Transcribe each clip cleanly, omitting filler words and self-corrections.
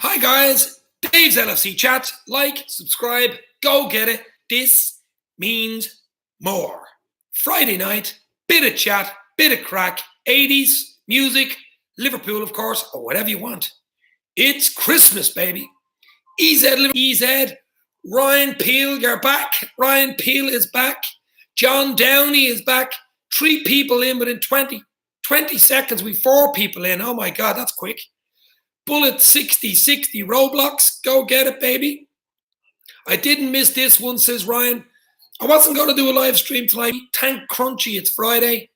Hi guys, Dave's LFC Chat. Like, subscribe, go get it. This means more. Friday night, bit of chat, bit of crack, 80s, music, Liverpool of course, or whatever you want. It's Christmas, baby. EZ, Ryan Peel, you're back. Ryan Peel is back. John Downey is back. 3 people in within 20 seconds. We 4 people in. Oh my God, that's quick. Bullet 6060 Roblox. Go get it, baby. I didn't miss this one, says Ryan. I wasn't going to do a live stream tonight. Thank Crunchy, it's Friday.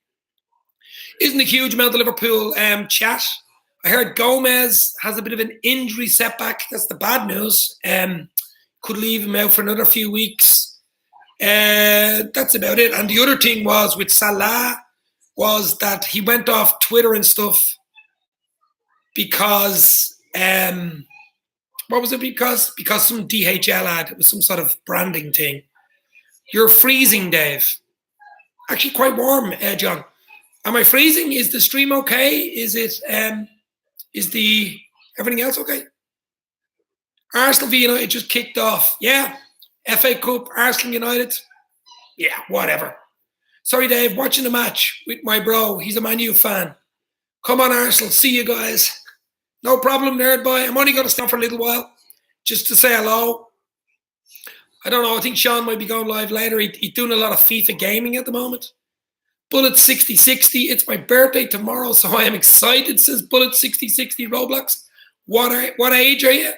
Isn't a huge amount of Liverpool chat. I heard Gomez has a bit of an injury setback. That's the bad news. Could leave him out for another few weeks. That's about it. And the other thing was with Salah was that he went off Twitter and stuff because what was it? Because some DHL ad, it was some sort of branding thing. You're freezing, Dave. Actually quite warm, John. Am I freezing? Is the stream okay? Is it is the everything else okay? Arsenal v United just kicked off. Yeah. FA Cup, Arsenal United. Yeah, whatever. Sorry, Dave, watching the match with my bro. He's a Man U fan. Come on, Arsenal. See you guys. No problem, nerd boy. I'm only going to stop for a little while just to say hello. I don't know. I think Sean might be going live later. He's doing a lot of FIFA gaming at the moment. Bullet 6060. It's my birthday tomorrow, so I am excited, says Bullet 6060 Roblox. What age are you?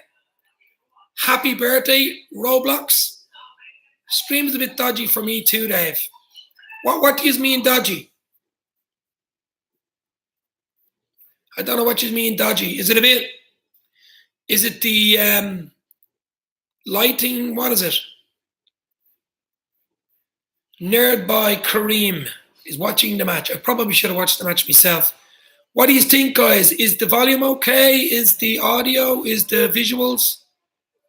Happy birthday, Roblox. Stream's a bit dodgy for me too, Dave. What do you mean dodgy? I don't know what you mean dodgy. Is it the lighting? What is it? Nerd by Kareem is watching the match. I probably should have watched the match myself. What do you think, guys? Is the volume okay? Is the audio, is the visuals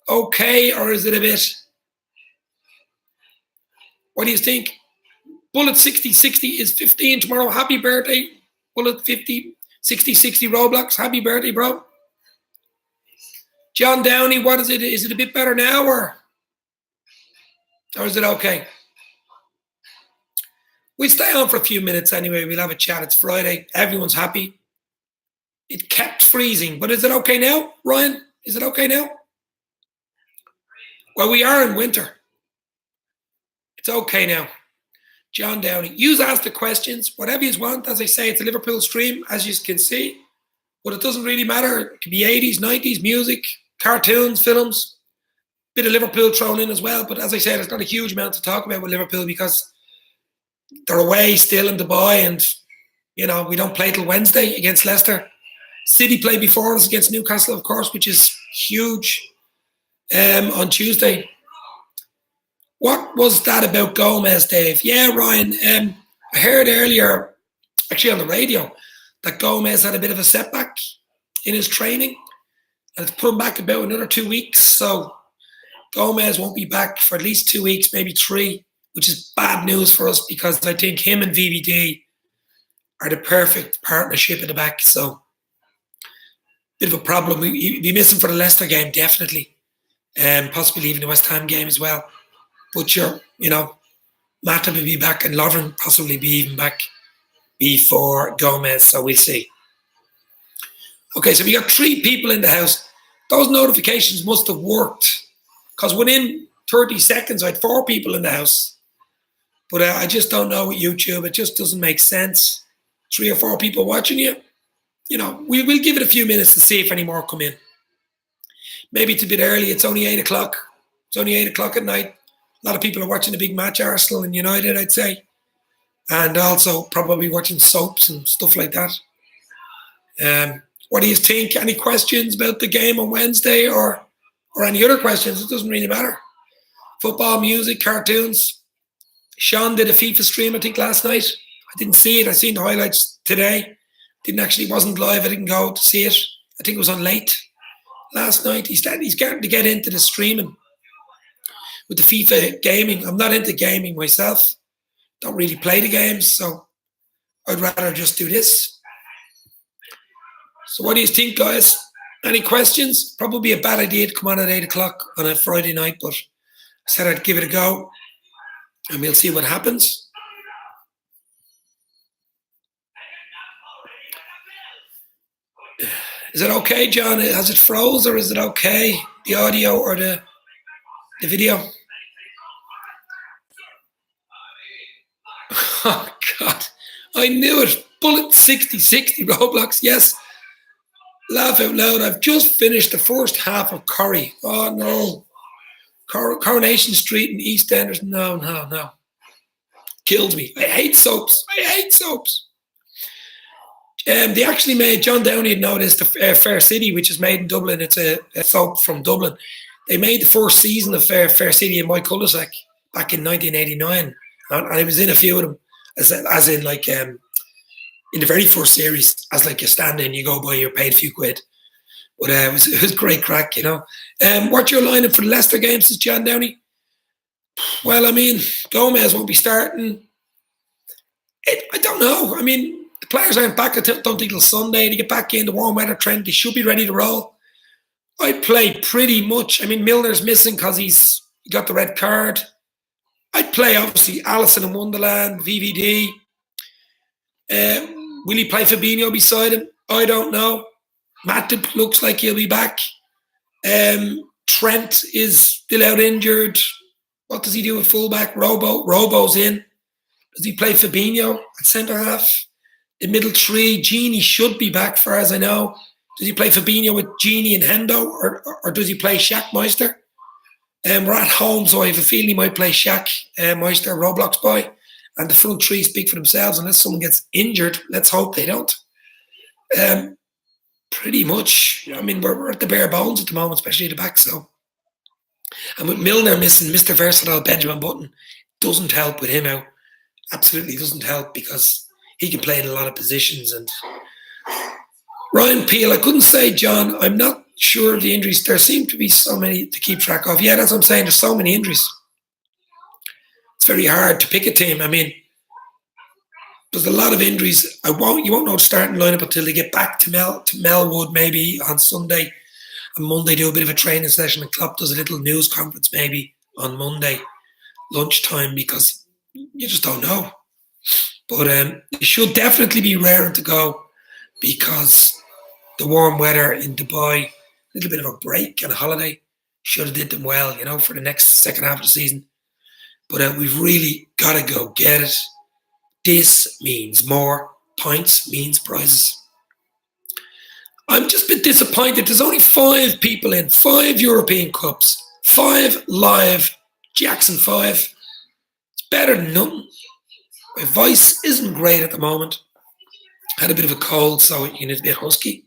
okay, or is it a bit? What do you think? Bullet 6060 is 15 tomorrow. Happy birthday, Bullet 6060 Roblox. Happy birthday, bro. John Downey, what is it? Is it a bit better now, or is it okay? We'll stay on for a few minutes anyway. We'll have a chat. It's Friday. Everyone's happy. It kept freezing, but is it okay now, Ryan? Is it okay now? Well, we are in winter. It's okay now. John Downey. You ask the questions, whatever you want. As I say, it's a Liverpool stream, as you can see. But it doesn't really matter. It could be 80s, 90s, music, cartoons, films. Bit of Liverpool thrown in as well. But as I said, it's not a huge amount to talk about with Liverpool because they're away still in Dubai. And, you know, we don't play till Wednesday against Leicester. City play before us against Newcastle, of course, which is huge on Tuesday. What was that about Gomez, Dave? Yeah, Ryan, I heard earlier, actually on the radio, that Gomez had a bit of a setback in his training. And it's put him back about another 2 weeks. So Gomez won't be back for at least 2 weeks, maybe 3, which is bad news for us because I think him and VVD are the perfect partnership at the back. So bit of a problem. We'll be missing for the Leicester game, definitely. Possibly even the West Ham game as well. But sure, you know, Mata will be back and Lovren possibly be even back before Gomez, so we'll see. Okay, so we got 3 people in the house. Those notifications must have worked because within 30 seconds I had 4 people in the house. But I just don't know with YouTube. It just doesn't make sense. 3 or 4 people watching you. You know, we'll give it a few minutes to see if any more come in. Maybe it's a bit early. It's only 8 o'clock. It's only 8 o'clock at night. A lot of people are watching the big match, Arsenal and United, I'd say. And also probably watching soaps and stuff like that. What do you think? Any questions about the game on Wednesday or any other questions? It doesn't really matter. Football, music, cartoons. Sean did a FIFA stream, I think, last night. I didn't see it. I seen the highlights today. Wasn't live. I didn't go to see it. I think it was on late last night. He's starting to get into the streaming with the FIFA gaming. I'm not into gaming myself. Don't really play the games, so I'd rather just do this. So what do you think, guys? Any questions? Probably a bad idea to come on at 8 o'clock on a Friday night, but I said I'd give it a go and we'll see what happens. Is it okay, John? Has it froze or is it okay? The audio or the video? Oh, God. I knew it. Bullet 6060 Roblox. Yes. Laugh out loud. I've just finished the first half of Curry. Oh, no. Coronation Street in EastEnders. No. Kills me. I hate soaps. They actually made, John Downey had noticed, the Fair City, which is made in Dublin. It's a soap from Dublin. They made the first season of Fair City in my cul-de-sac back in 1989. And I was in a few of them, as in like, in the very first series, as like you stand in, you go by, you're paid a few quid. But it was great crack, you know. What's your lineup for the Leicester game, says John Downey? Well, I mean, Gomez won't be starting. I don't know. I mean, the players aren't back, I don't think, till Sunday. They get back in the warm weather trend. They should be ready to roll. I'd play pretty much. I mean, Milner's missing because he got the red card. I'd play, obviously, Alisson and Wonderland, VVD. Will he play Fabinho beside him? I don't know. Matip looks like he'll be back. Trent is still out injured. What does he do at fullback? Robo's in. Does he play Fabinho at centre half? The middle three, Gini should be back, far as I know. Does he play Fabinho with Gini and Hendo, or does he play Shaq Meister? We're at home, so I have a feeling he might play Shaq Meister, Roblox boy, and the front three speak for themselves. Unless someone gets injured, let's hope they don't. Pretty much, I mean, we're at the bare bones at the moment, especially at the back. So, and with Milner missing, Mr. Versatile Benjamin Button doesn't help with him out. Absolutely doesn't help, because he can play in a lot of positions. And Ryan Peel, I couldn't say, John. I'm not sure of the injuries. There seem to be so many to keep track of. Yeah, that's what I'm saying. There's so many injuries. It's very hard to pick a team. I mean, there's a lot of injuries. You won't know the starting lineup until they get back to Melwood, maybe on Sunday. On Monday, do a bit of a training session, and Klopp does a little news conference maybe on Monday lunchtime, because you just don't know. But it should definitely be raring to go, because the warm weather in Dubai, a little bit of a break and a holiday, should have did them well, you know, for the next second half of the season. But we've really got to go get it. This means more. Points means prizes. I'm just a bit disappointed. There's only 5 people in, 5 European Cups, 5 live, Jackson 5. It's better than nothing. My voice isn't great at the moment. Had a bit of a cold, so you know, it's a bit husky.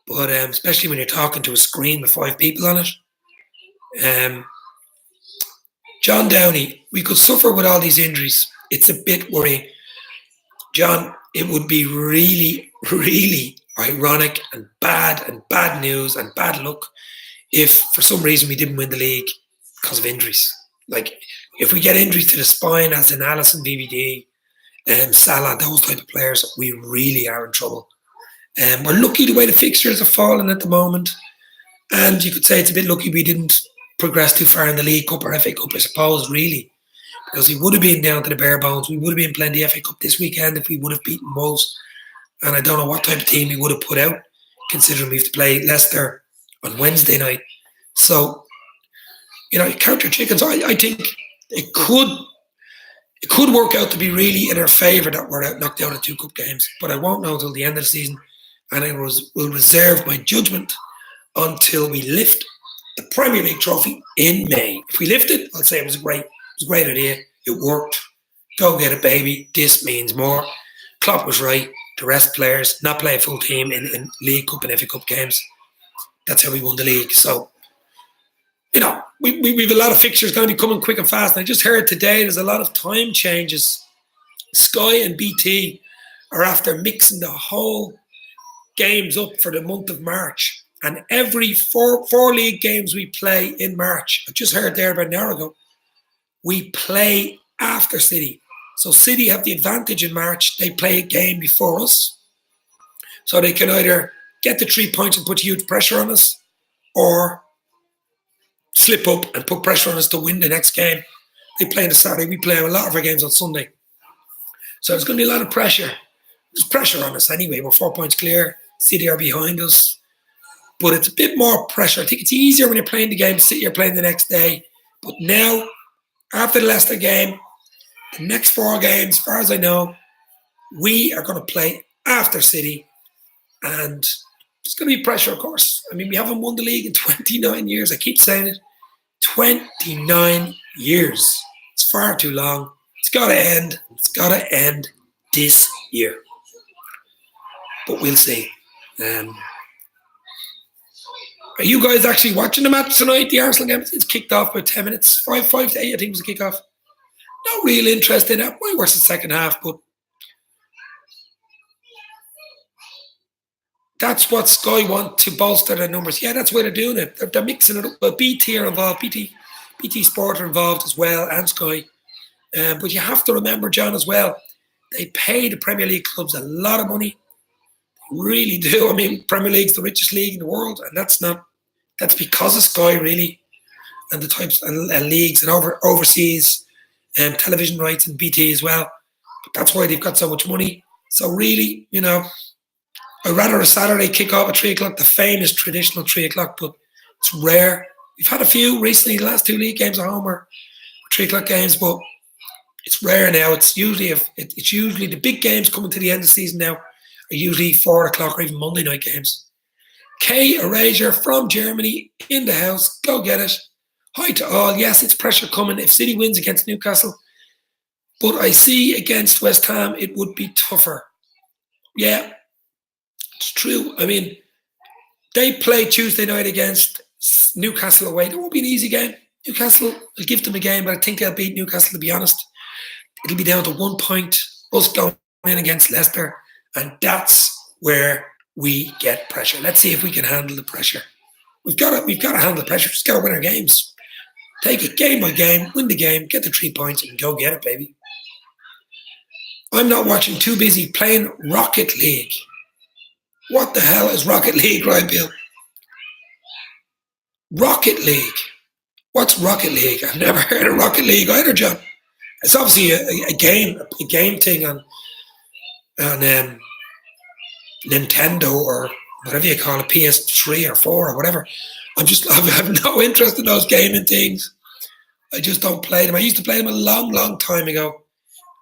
But especially when you're talking to a screen with 5 people on it. John Downey, we could suffer with all these injuries. It's a bit worrying. John, it would be really, really ironic and bad news and bad luck if for some reason we didn't win the league because of injuries. Like, if we get injuries to the spine, as in Alisson, VVD, Salah, those type of players, we really are in trouble. We're lucky the way the fixtures are falling at the moment. And you could say it's a bit lucky we didn't progress too far in the League Cup or FA Cup, I suppose, really. Because we would have been down to the bare bones. We would have been playing the FA Cup this weekend if we would have beaten Wolves. And I don't know what type of team we would have put out, considering we have to play Leicester on Wednesday night. So, you know, count your chickens. I think it could work out to be really in our favour that we're out knocked out of 2 cup games. But I won't know until the end of the season. And I will reserve my judgment until we lift the Premier League trophy in May. If we lift it, I'll say it was a great idea. It worked. Go get it, baby. This means more. Klopp was right. The rest players not play a full team in League Cup and FA Cup games. That's how we won the league. So, you know, we have a lot of fixtures going to be coming quick and fast. And I just heard today there's a lot of time changes. Sky and BT are after mixing the whole games up for the month of March. And every four league games we play in March, I just heard there about an hour ago, we play after City. So City have the advantage in March. They play a game before us. So they can either get the 3 points and put huge pressure on us, or slip up and put pressure on us to win the next game. They play on the Saturday. We play a lot of our games on Sunday. So there's going to be a lot of pressure. There's pressure on us anyway. We're 4 points clear. City are behind us. But it's a bit more pressure. I think it's easier when you're playing the game, City are playing the next day. But now, after the Leicester game, the next 4 games, as far as I know, we are going to play after City. And there's going to be pressure, of course. I mean, we haven't won the league in 29 years. I keep saying it. 29 years. It's far too long. It's got to end. It's got to end this year. But we'll see. Are you guys actually watching the match tonight? The Arsenal game, it's kicked off about 10 minutes. 5 to 8, I think was the kickoff. No real interest in it. Might watch the second half, but that's what Sky want to bolster their numbers. Yeah, that's why they're doing it. They're mixing it up. But BT are involved. BT Sport are involved as well, and Sky. But you have to remember, John, as well, they pay the Premier League clubs a lot of money. They really do. I mean, Premier League's the richest league in the world, and that's because of Sky, really, and the types and leagues and overseas television rights and BT as well. But that's why they've got so much money. So really, you know, I'd rather a Saturday kick-off at 3 o'clock, the famous traditional 3 o'clock, but it's rare. We've had a few recently. The last 2 league games at home were 3 o'clock games, but it's rare now. It's usually the big games coming to the end of the season now are usually 4 o'clock or even Monday night games. K Erasure from Germany in the house. Go get it. Hi to all. Yes, it's pressure coming if City wins against Newcastle, but I see against West Ham it would be tougher. Yeah, it's true. I mean, they play Tuesday night against Newcastle away. It won't be an easy game. Newcastle will give them a game, but I think they'll beat Newcastle, to be honest. It'll be down to 1 point, us going in against Leicester, and that's where we get pressure. Let's see if we can handle the pressure. We've got to handle the pressure. Just got to win our games. Take it game by game, win the game, get the 3 points, and go get it, baby. I'm not watching. Too busy playing Rocket League. What the hell is Rocket League, right, Bill? Rocket League. What's Rocket League? I've never heard of Rocket League either, John. It's obviously a game thing on Nintendo or whatever you call it, PS3 or 4 or whatever. I have no interest in those gaming things. I just don't play them. I used to play them a long, long time ago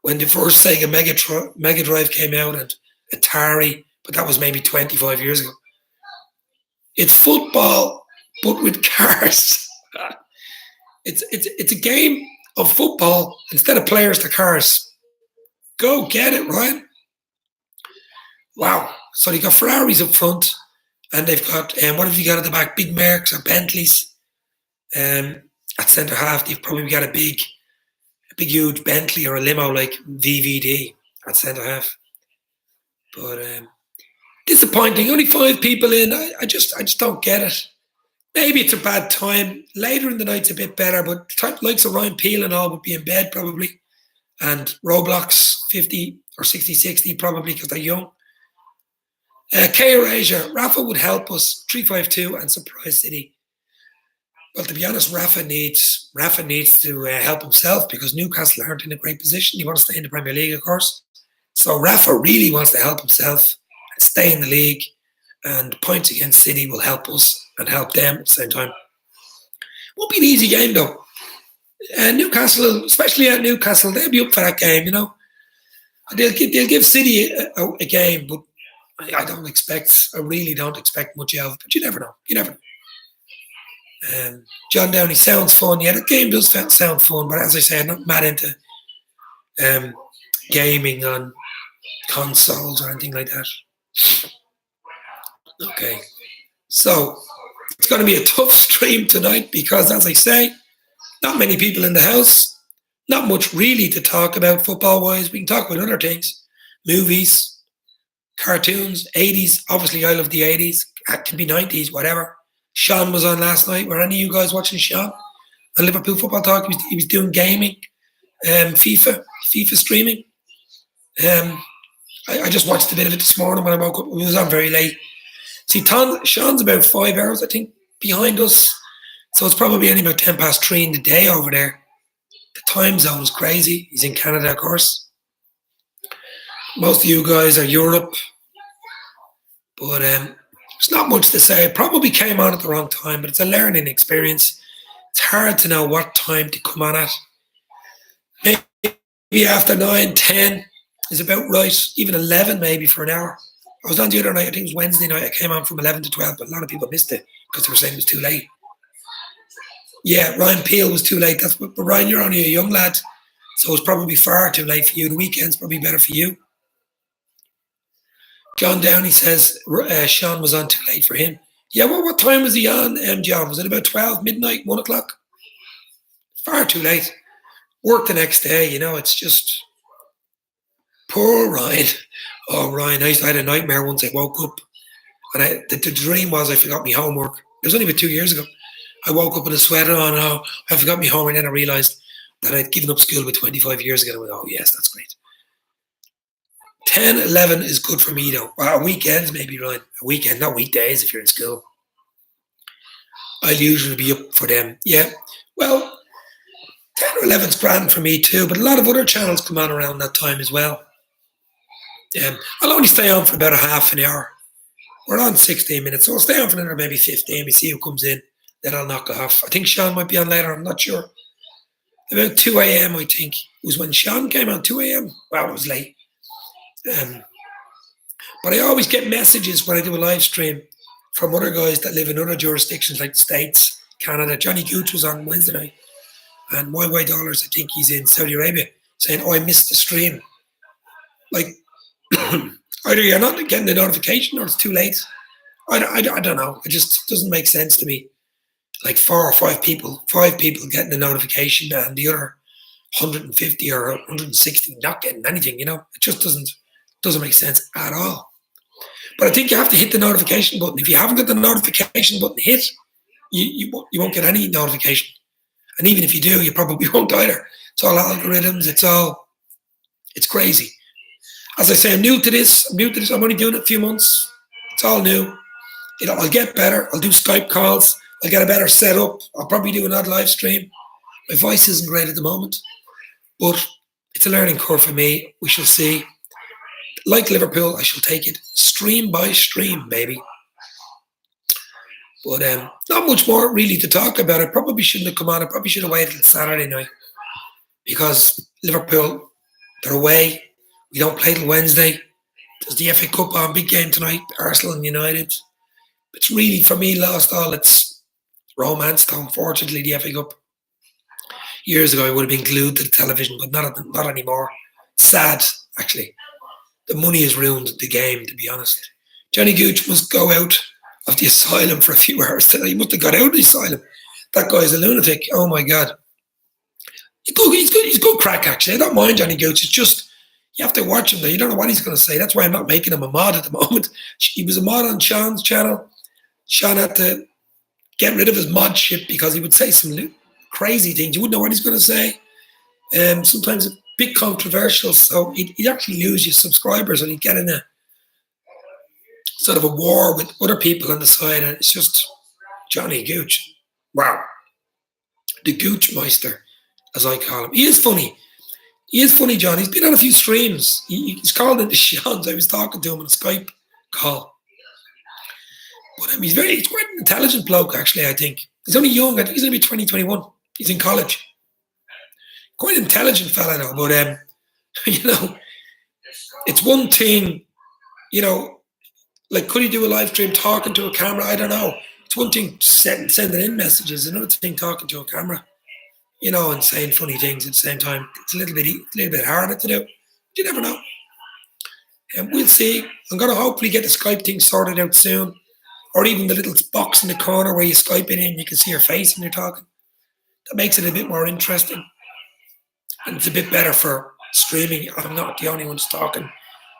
when the first Sega Mega Drive came out and Atari, but that was maybe 25 years ago. It's football, but with cars. It's a game of football instead of players to cars. Go get it, Ryan. Wow. So they got Ferraris up front, and they've got what have you got at the back? Big Mercs or Bentleys. At centre half, they've probably got a big huge Bentley or a limo like VVD at centre half. But disappointing. Only 5 people in. I just don't get it. Maybe it's a bad time. Later in the night's a bit better, but the type likes of Ryan Peel and all would be in bed probably. And Roblox 50 or 60-60 probably because they're young. K Erasure, Rafa would help us 3-5-2 and surprise City. Well, to be honest, Rafa needs to help himself because Newcastle aren't in a great position. He wants to stay in the Premier League, of course. So Rafa really wants to help himself and stay in the league. And points against City will help us and help them at the same time. Won't be an easy game though. And Newcastle, especially at Newcastle, they'll be up for that game, you know. They'll give City a game, but I really don't expect much out of it. But you never know. John Downey sounds fun. Yeah, the game does sound fun, but as I say, I'm not mad into gaming on consoles or anything like that. Okay, so it's going to be a tough stream tonight because, as I say, not many people in the house, not much really to talk about football-wise. We can talk about other things, movies, cartoons, 80s. Obviously, I love the 80s. It can be 90s, whatever. Sean was on last night. Were any of you guys watching Sean on Liverpool Football Talk? He was doing gaming, FIFA streaming. I just watched a bit of it this morning when I woke up. It was on very late. See, Sean's about 5 hours, I think, behind us. So it's probably only about 10 past 3 in the day over there. The time zone is crazy. He's in Canada, of course. Most of you guys are Europe. But there's not much to say. It probably came on at the wrong time, but it's a learning experience. It's hard to know what time to come on at. Maybe after 9, 10 is about right. Even 11 maybe for an hour. I was on the other night, I think it was Wednesday night. I came on from 11 to 12, but a lot of people missed it because they were saying it was too late. Yeah, Ryan Peel was too late. But Ryan, you're only a young lad, so it's probably far too late for you. The weekend's probably better for you. John Downey says Sean was on too late for him. Yeah, well, what time was he on, John? Was it about 12, midnight, 1 o'clock? Far too late. Work the next day, it's just... Poor Ryan. Oh, Ryan, I had a nightmare once. I woke up and the dream was I forgot my homework. It was only about 2 years ago. I woke up with a sweater on. Oh, I forgot my homework, and then I realised that I'd given up school about 25 years ago. I went, oh, yes, that's great. 10, 11 is good for me, though. Well, weekends, maybe, Ryan. A weekend, not weekdays if you're in school. I'll usually be up for them. Yeah. Well, 10 or 11 is grand for me, too. But a lot of other channels come on around that time as well. I'll only stay on for about a half an hour. We're on 16 minutes, so I'll stay on for another maybe 15. We see who comes in. Then I'll knock it off. I think Sean might be on later. I'm not sure. About 2 a.m., I think, was when Sean came on, 2 a.m. Well, it was late. But I always get messages when I do a live stream from other guys that live in other jurisdictions like the States, Canada. Johnny Gooch was on Wednesday night. And My Way Dollars, I think he's in Saudi Arabia, saying, oh, I missed the stream. Like, either you're not getting the notification or it's too late. I don't know. It just doesn't make sense to me. Like 4 or 5 people getting the notification and the other 150 or 160 not getting anything, It just doesn't make sense at all. But I think you have to hit the notification button. If you haven't got the notification button hit, you won't get any notification. And even if you do, you probably won't either. It's all algorithms. It's crazy. As I say, I'm new to this. I'm only doing it a few months. It's all new. I'll get better. I'll do Skype calls. I'll get a better setup. I'll probably do an odd live stream. My voice isn't great at the moment, but it's a learning curve for me. We shall see. Like Liverpool, I shall take it stream by stream, baby. But not much more really to talk about. I probably shouldn't have come on. I probably should have waited till Saturday night because Liverpool, they're away. We don't play till Wednesday. There's the FA Cup on, big game tonight, Arsenal and United. It's really, for me, lost all its romance, unfortunately, the FA Cup. Years ago, I would have been glued to the television, but not anymore. Sad, actually. The money has ruined the game, to be honest. Johnny Gooch must go out of the asylum for a few hours today. He must have got out of the asylum. That guy's a lunatic. Oh, my God. He's good crack, actually. I don't mind Johnny Gooch. It's just, you have to watch him, though. You don't know what he's going to say. That's why I'm not making him a mod at the moment. He was a mod on Sean's channel. Sean had to get rid of his mod ship because he would say some crazy things. You wouldn't know what he's going to say. Sometimes a bit controversial, so he'd actually lose your subscribers and he'd get in a sort of a war with other people on the side, and it's just Johnny Gooch. Wow. The Gooch Meister, as I call him. He is funny. John. He's been on a few streams. He's called into Sean's. I was talking to him on a Skype call. But he's quite an intelligent bloke, actually, I think. He's only young. I think he's going to be 20, 21. He's in college. Quite an intelligent fella, though. But, it's one thing, like, could he do a live stream talking to a camera? I don't know. It's one thing sending in messages. Another thing talking to a camera, and saying funny things at the same time. It's a little bit harder to do. You never know. And we'll see. I'm going to hopefully get the Skype thing sorted out soon. Or even the little box in the corner where you Skype it in and you can see your face when you're talking. That makes it a bit more interesting. And it's a bit better for streaming. I'm not the only one talking.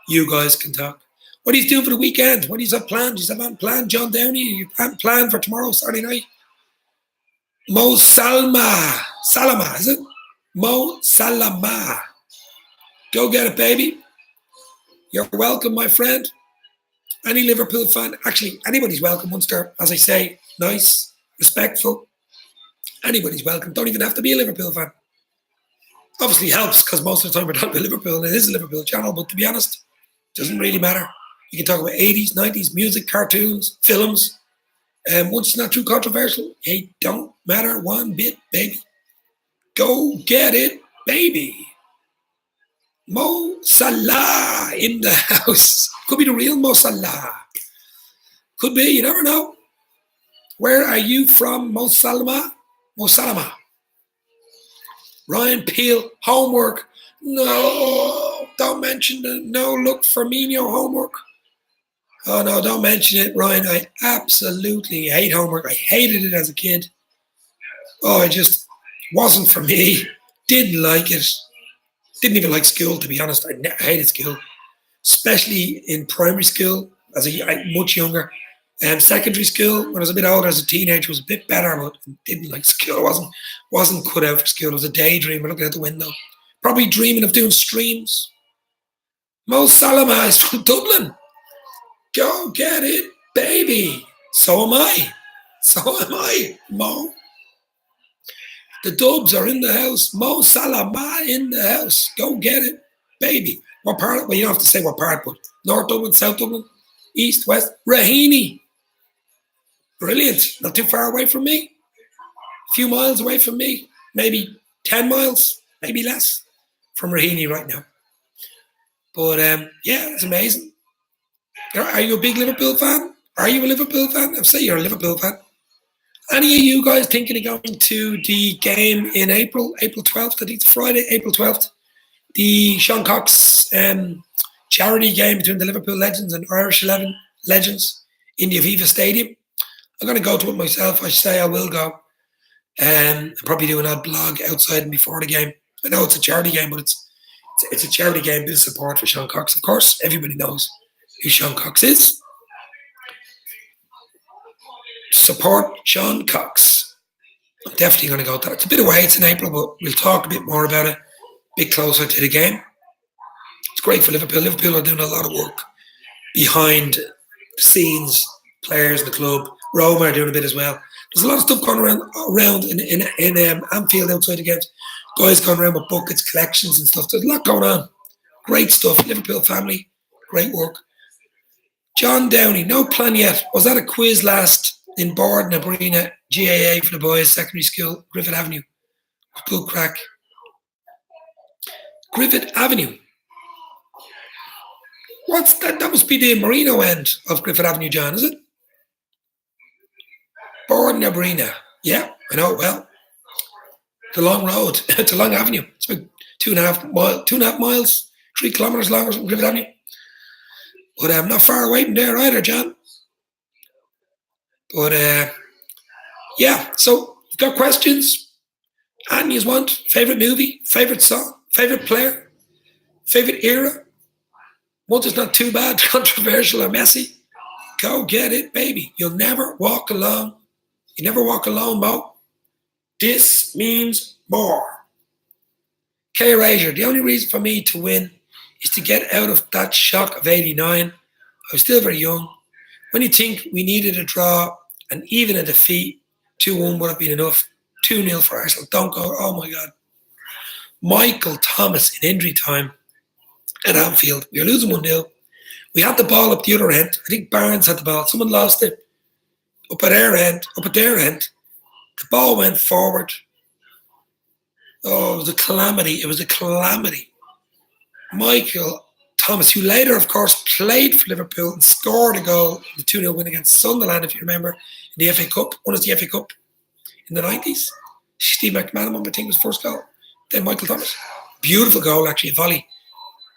You guys can talk. What are you doing for the weekend? What do you have planned? Do you have planned, John Downey? You have planned for tomorrow, Saturday night? Mo Salama, is it? Mo Salama. Go get it, baby. You're welcome, my friend. Any Liverpool fan, actually, anybody's welcome once they're, as I say, nice, respectful. Anybody's welcome. Don't even have to be a Liverpool fan. Obviously helps because most of the time we're talking about Liverpool and it is a Liverpool channel, but to be honest, it doesn't really matter. You can talk about 80s, 90s, music, cartoons, films. Once it's not too controversial, it don't matter one bit, baby. Go get it, baby. Mo Salah in the house. Could be the real Mo Salah. Could be, you never know. Where are you from, Mo Salah? Mo Salah. Ryan Peel, homework. No, don't mention the no look Firmino homework. Oh no, don't mention it, Ryan. I absolutely hate homework. I hated it as a kid. Oh, it just wasn't for me. Didn't like it. Didn't even like school, to be honest. I hated school, especially in primary school as much younger. Secondary school, when I was a bit older as a teenager, was a bit better, but didn't like school. I wasn't cut out for school. I was a daydreamer looking out the window. Probably dreaming of doing streams. Mo Salah is from Dublin. Go get it, baby. So am I. So am I, Mo. The Dubs are in the house. Mo Salah in the house. Go get it, baby. What part? Well, you don't have to say what part, but North Dublin, South Dublin, East, West. Raheny. Brilliant. Not too far away from me. A few miles away from me. Maybe 10 miles, maybe less from Raheny right now. But yeah, it's amazing. Are you a big Liverpool fan? Are you a Liverpool fan? I'll say you're a Liverpool fan. Any of you guys thinking of going to the game in April 12th? I think it's Friday, April 12th. The Sean Cox charity game between the Liverpool Legends and Irish 11 Legends in the Aviva Stadium. I'm going to go to it myself. I say I will go. I'll probably do an odd blog outside and before the game. I know it's a charity game, but it's a charity game, bit of support for Sean Cox. Of course, everybody knows who Sean Cox is. Support Sean Cox. I'm definitely going to go to that. It's a bit away, it's in April, but we'll talk a bit more about it a bit closer to the game. It's great for Liverpool. Liverpool are doing a lot of work behind the scenes, players in the club. Roma are doing a bit as well. There's a lot of stuff going around in Anfield outside the games. Guys going around with buckets, collections and stuff. There's a lot going on. Great stuff. Liverpool family, great work. John Downey, no plan yet. Was that a quiz last in Borden, Abrina, GAA for the boys, secondary school, Griffith Avenue? Good crack. Griffith Avenue. What's that? That must be the Marino end of Griffith Avenue, John, is it? Borden, Abrina. Yeah, I know it well. The long road. It's a long avenue. It's about 2.5 miles, 3 kilometres longer than Griffith Avenue. But I'm not far away from there either, John. But yeah, so you've got questions. And you want favourite movie, favourite song, favourite player, favourite era. Once it's not too bad, controversial or messy. Go get it, baby. You'll never walk alone. You never walk alone, Mo. This means more. K. Razor, the only reason for me to win is to get out of that shock of 89. I was still very young. When you think we needed a draw and even a defeat, 2-1 would have been enough. 2-0 for Arsenal. Don't go, oh my God. Michael Thomas in injury time at Anfield. We were losing 1-0. We had the ball up the other end. I think Barnes had the ball. Someone lost it up at their end. The ball went forward. Oh, it was a calamity. It was a calamity. Michael Thomas, who later, of course, played for Liverpool and scored a goal in the 2-0 win against Sunderland, if you remember, in the FA Cup. Won us the FA Cup in the 90s. Steve McManaman, I think, was first goal. Then Michael Thomas. Beautiful goal, actually, a volley.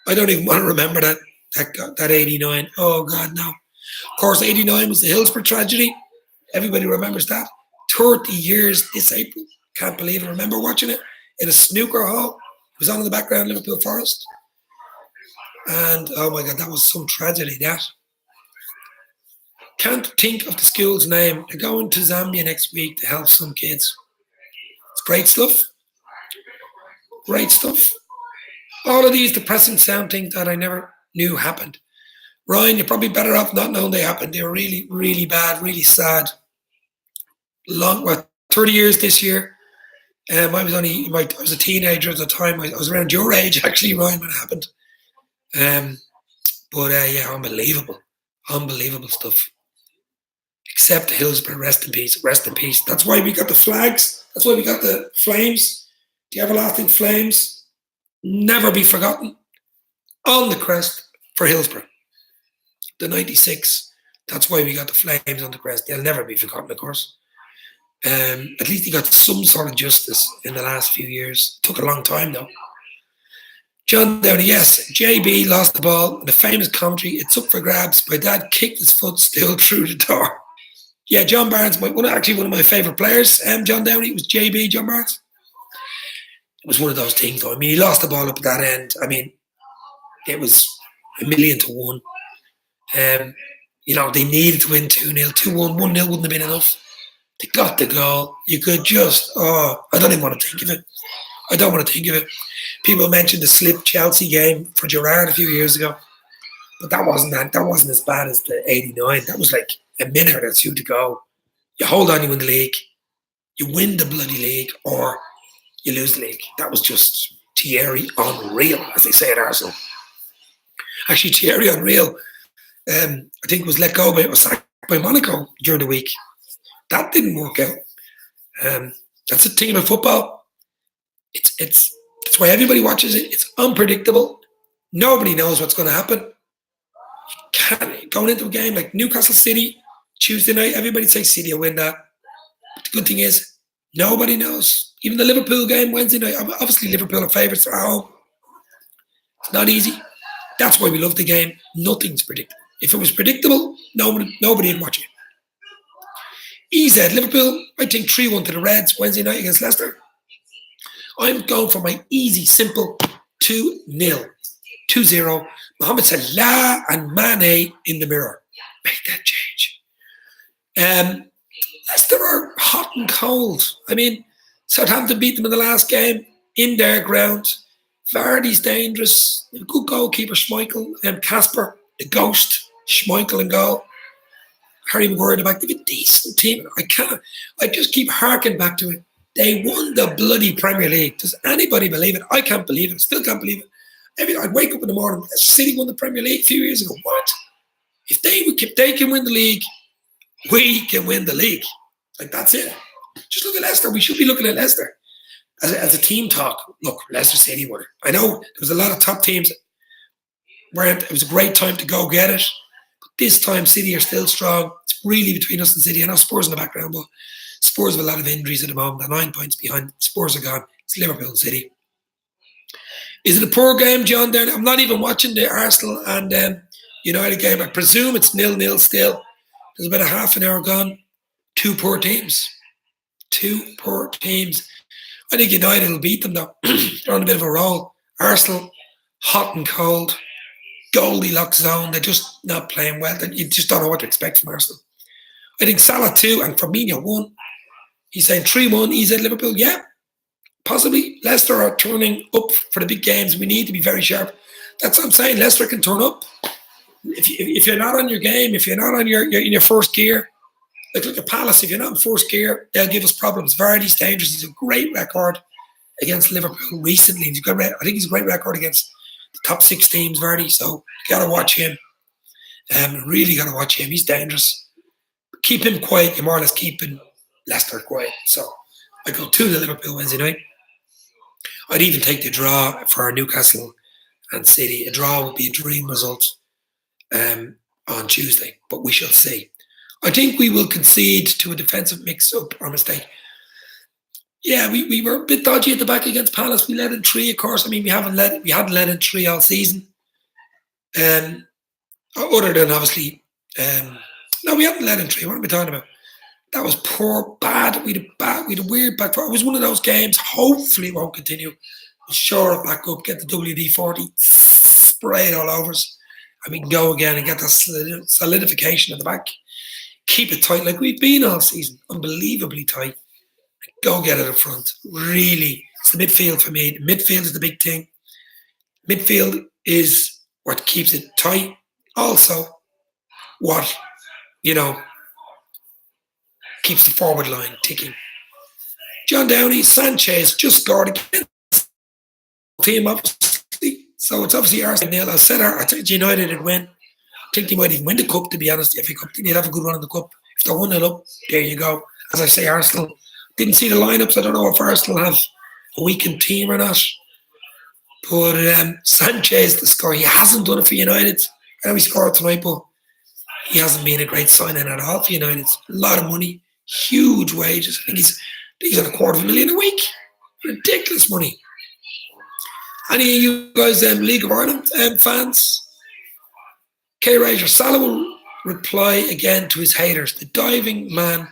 I don't even want to remember that 89. Oh, God, no. Of course, 89 was the Hillsborough tragedy. Everybody remembers that. 30 years this April. Can't believe it. I remember watching it in a snooker hall. It was on in the background, Liverpool Forest. And, oh my God, that was some tragedy, that. Can't think of the school's name. They're going to Zambia next week to help some kids. It's great stuff. Great stuff. All of these depressing sound things that I never knew happened. Ryan, you're probably better off not knowing they happened. They were really, really bad, really sad. 30 years this year. I was a teenager at the time. I was around your age, actually, Ryan, when it happened. Yeah, unbelievable stuff. Except Hillsborough, rest in peace, rest in peace. That's why we got the flags. That's why we got the flames, the everlasting flames. Never be forgotten. On the crest for Hillsborough. The 96. That's why we got the flames on the crest. They'll never be forgotten, of course. At least he got some sort of justice in the last few years. Took a long time, though. John Downey, yes. JB lost the ball. The famous commentary, it's up for grabs. My dad kicked his foot still through the door. Yeah, John Barnes, one of my favourite players. John Downey was JB, John Barnes. It was one of those things, though. I mean, he lost the ball up at that end. I mean, it was 1,000,000 to 1. They needed to win 2-0, 2-1, 1-0 wouldn't have been enough. They got the goal. You could just, I don't even want to think of it. I don't want to think of it. People mentioned the slip Chelsea game for Gerrard a few years ago, but that wasn't as bad as the 89. That was like a minute or two to go. You hold on, you win the league. You win the bloody league, or you lose the league. That was just Thierry unreal, as they say at Arsenal. Actually, Thierry unreal. I think was let go or sacked by Monaco during the week. That didn't work out. That's the thing about football. That's why everybody watches it. It's unpredictable. Nobody knows what's going to happen. Going into a game like Newcastle City Tuesday night, everybody says City will win that. But the good thing is, nobody knows. Even the Liverpool game Wednesday night, obviously Liverpool are favourites at home. It's not easy. That's why we love the game. Nothing's predictable. If it was predictable, nobody would watch it. He said, Liverpool, I think 3-1 to the Reds Wednesday night against Leicester. I'm going for my easy, simple 2-0. 2-0. Mohamed Salah and Mane in the mirror. Make that change. Leicester are hot and cold. I mean, Southampton beat them in the last game in their ground. Vardy's dangerous. A good goalkeeper, Schmeichel. Casper, the ghost. Schmeichel and goal. Harry Maguire back. They've a decent team. I just keep harking back to it. They won the bloody Premier League. Does anybody believe it? I can't believe it. Still can't believe it. I'd wake up in the morning. City won the Premier League a few years ago. What? If they can win the league, we can win the league. Like, that's it. Just look at Leicester. We should be looking at Leicester as a team talk. Look, Leicester City won it. I know there was a lot of top teams where it was a great time to go get it. But this time, City are still strong. It's really between us and City. I know Spurs in the background, but Spurs have a lot of injuries at the moment. They're 9 points behind. Spurs are gone. It's Liverpool and City. Is it a poor game, John? There, I'm not even watching the Arsenal and United game. I presume it's 0-0 still. There's about a half an hour gone. Two poor teams. I think United will beat them, though. They're on a bit of a roll. Arsenal, hot and cold. Goldilocks zone. They're just not playing well. You just don't know what to expect from Arsenal. I think Salah 2 and Firmino 1. He's saying 3-1. He's at Liverpool. Yeah, possibly. Leicester are turning up for the big games. We need to be very sharp. That's what I'm saying. Leicester can turn up. If you're not on your game, if you're not on you're in your first gear, like look at Palace, if you're not in first gear, they'll give us problems. Vardy's dangerous. He's a great record against Liverpool recently. I think he's a great record against the top 6 teams, Vardy. So you got to watch him. Really got to watch him. He's dangerous. Keep him quiet. You're more or less keeping Leicester quiet. So I go 2 to Liverpool Wednesday night. I'd even take the draw for Newcastle and City. A draw would be a dream result on Tuesday, but we shall see. I think we will concede to a defensive mix-up or mistake. Yeah, we were a bit dodgy at the back against Palace. We let in 3, of course. I mean, we hadn't let in 3 all season. Other than obviously, no, we haven't let in 3. What am I talking about? That was poor, bad. We had a weird back. It was one of those games. Hopefully, it won't continue. Shore it back up, get the WD-40, spray it all over us. And we can go again and get that solidification at the back. Keep it tight like we've been all season. Unbelievably tight. Go get it in front. Really, it's the midfield for me. The midfield is the big thing. Midfield is what keeps it tight, also what, keeps the forward line ticking. John Downey, Sanchez just scored against the team, obviously. So it's obviously Arsenal nil. I said United would win. I think they might even win the cup, to be honest. The FA Cup, they'd have a good run in the cup. If they're 1-0 up, there you go. As I say, Arsenal didn't see the lineups. I don't know if Arsenal have a weakened team or not. But Sanchez, the score, he hasn't done it for United. I know he scored tonight, but he hasn't been a great signing at all for United. A lot of money, huge wages. I think he's on $250,000 a week. Ridiculous money. Any of you guys League of Ireland fans? K. Rager, Salah will reply again to his haters. The diving man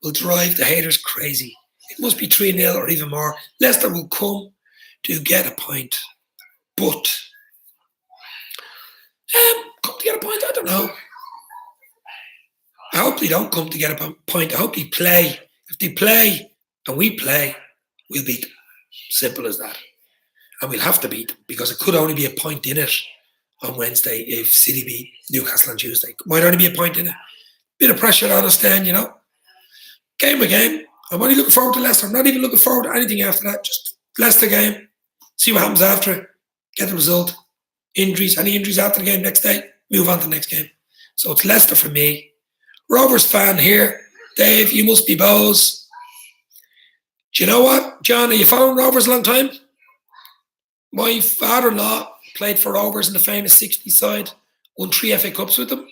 will drive the haters crazy. It must be 3-0 or even more. Leicester will come to get a point. But come to get a point, I don't know. I hope they don't come to get a point. I hope they play. If they play and we play, we'll beat them. Simple as that. And we'll have to beat them because it could only be a point in it on Wednesday if City beat Newcastle on Tuesday. Might only be a point in it. Bit of pressure on us then, Game by game. I'm only looking forward to Leicester. I'm not even looking forward to anything after that. Just Leicester game. See what happens after it. Get the result. Injuries. Any injuries after the game next day? Move on to the next game. So it's Leicester for me. Rovers fan here. Dave, you must be Bose. Do you know what, John? Are you following Rovers a long time? My father-in-law played for Rovers in the famous 60s side. Won 3 FA Cups with them.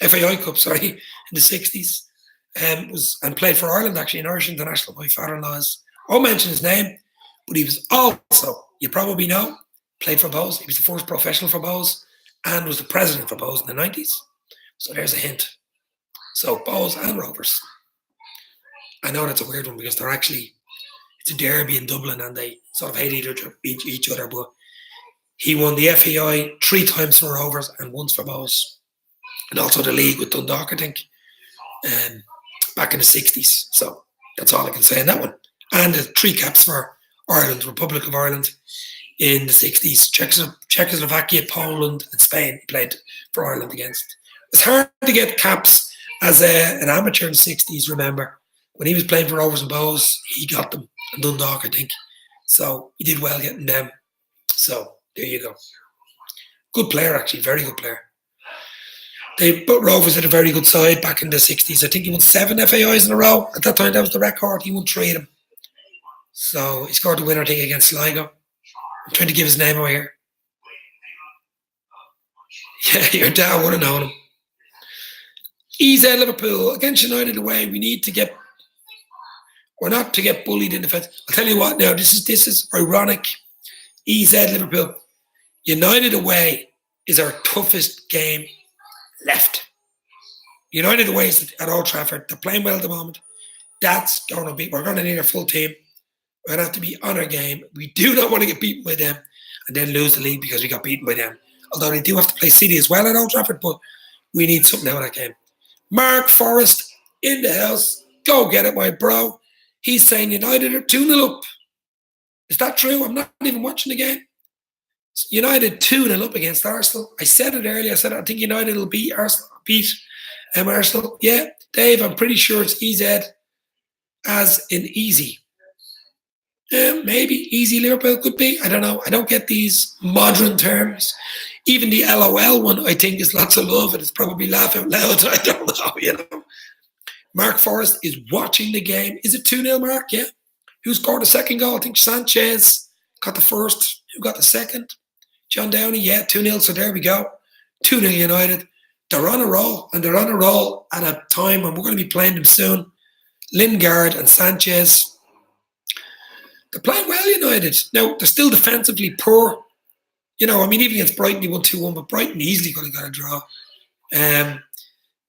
FAI Cup, sorry, in the 60s. And played for Ireland, actually, in Irish International. My father-in-law I'll mention his name, but he was also, you probably know, played for Bose. He was the first professional for Bose and was the president for Bose in the 90s. So there's a hint. So Bose and Rovers. I know that's a weird one because it's a derby in Dublin and they sort of hate each other, but he won the FAI 3 times for Rovers and once for Bose. And also the league with Dundalk, I think, back in the 60s. So that's all I can say on that one. And the 3 caps for Ireland, Republic of Ireland in the 60s. Czechoslovakia, Poland and Spain he played for Ireland against. It's hard to get caps as an amateur in the 60s, remember. When he was playing for Rovers and Bose, he got them in Dundalk, I think. So he did well getting them. So there you go. Good player, actually. Very good player. They put Rovers at a very good side back in the 60s. I think he won 7 FAIs in a row. At that time, that was the record. He won 3 of them. So he scored the winner, I think, against Sligo. I'm trying to give his name away here. Yeah, your dad would have known him. EZ Liverpool against United away. We need to get. We're not to get bullied in defence. I'll tell you what now. This is ironic. EZ Liverpool. United away is our toughest game left. United away is at Old Trafford. They're playing well at the moment. That's going to be. We're going to need a full team. We're going to have to be on our game. We do not want to get beaten by them and then lose the league because we got beaten by them. Although they do have to play City as well at Old Trafford, but we need something out of that game. Mark Forrest in the house. Go get it, my bro. He's saying United are 2-0 up. Is that true? I'm not even watching the game. United 2-0 up against Arsenal. I said it earlier. I said I think United will beat Arsenal. Arsenal. Yeah, Dave, I'm pretty sure it's EZ as in easy. Maybe easy Liverpool could be. I don't know. I don't get these modern terms. Even the LOL one, I think, is lots of love and it's probably laugh out loud. I don't know, Mark Forrest is watching the game. Is it 2-0, Mark? Yeah. Who scored the second goal? I think Sanchez got the first. Who got the second? John Downey. Yeah, 2-0. So there we go. 2-0 United. They're on a roll. And they're on a roll at a time when we're going to be playing them soon. Lingard and Sanchez. They're playing well, United. Now, they're still defensively poor. Even against Brighton, he won 2-1, but Brighton easily could have got a draw.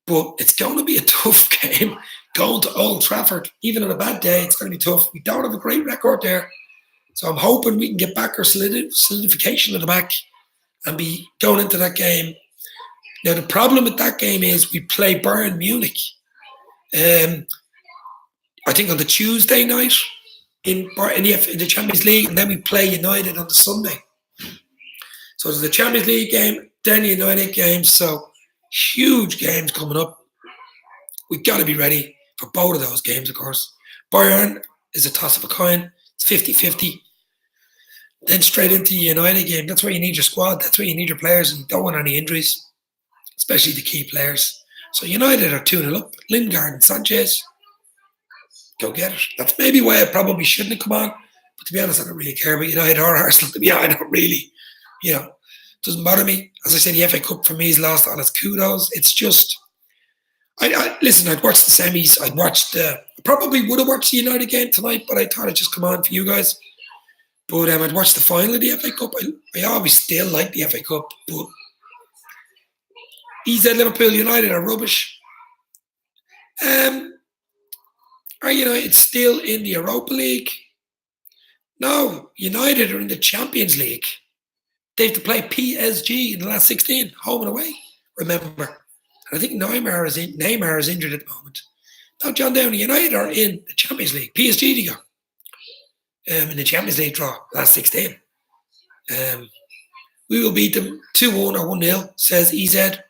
But it's going to be a tough game going to Old Trafford. Even on a bad day, it's going to be tough. We don't have a great record there. So I'm hoping we can get back our solidification at the back and be going into that game. Now, the problem with that game is we play Bayern Munich. I think on the Tuesday night in the Champions League, and then we play United on the Sunday. So there's the Champions League game Then United games, so huge games coming up. We've got to be ready for both of those games, of course. Bayern is a toss of a coin. It's 50-50. Then straight into the United game. That's where you need your squad. That's where you need your players, and you don't want any injuries, especially the key players. So United are 2-0 up. Lingard and Sanchez, go get it. That's maybe why I probably shouldn't have come on. But to be honest, I don't really care about United or Arsenal. I don't really, it doesn't bother me. As I said, the FA Cup for me is lost on its kudos. It's just, listen, I'd watched the semis. Probably would have watched the United game tonight, but I thought I'd just come on for you guys. But I'd watched the final of the FA Cup. I always still like the FA Cup, but he said Liverpool United are rubbish. Are United still in the Europa League? No, United are in the Champions League. They have to play PSG in the last 16, home and away, remember. And I think Neymar is injured at the moment. Now, John Downey, United are in the Champions League. PSG to go. In the Champions League draw, last 16. We will beat them 2-1 or 1-0, says EZ.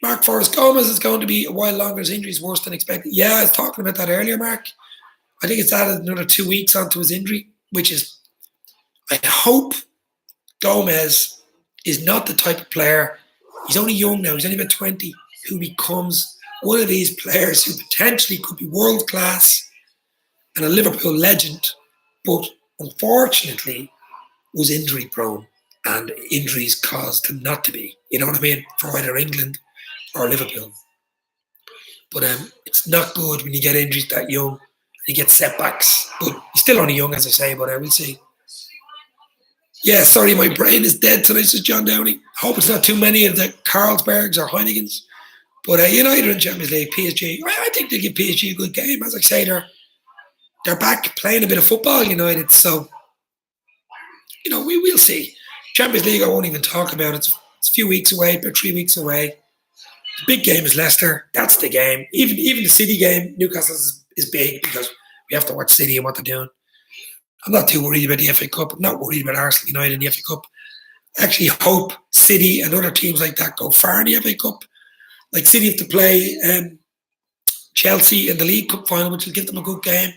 Mark Forrest Gomez is going to be a while longer. His injury is worse than expected. Yeah, I was talking about that earlier, Mark. I think it's added another 2 weeks onto his injury, which is, I hope Gomez is not the type of player, he's only young now, he's only about 20, who becomes one of these players who potentially could be world class and a Liverpool legend, but unfortunately was injury prone and injuries caused him not to be. You know what I mean? For either England or Liverpool. But it's not good when you get injuries that young and you get setbacks. But he's still only young, as I say, but I will see. Yeah, sorry, my brain is dead tonight, says John Downey. Hope it's not too many of the Carlsbergs or Heinegens. But United in Champions League, PSG, I think they'll give PSG a good game. As I say, they're back playing a bit of football, United. So, we'll see. Champions League, I won't even talk about. It's a few weeks away, about 3 weeks away. The big game is Leicester. That's the game. Even the City game, Newcastle is big because we have to watch City and what they're doing. I'm not too worried about the FA Cup. I'm not worried about Arsenal United in the FA Cup. I actually hope City and other teams like that go far in the FA Cup. Like City have to play Chelsea in the League Cup final, which will give them a good game.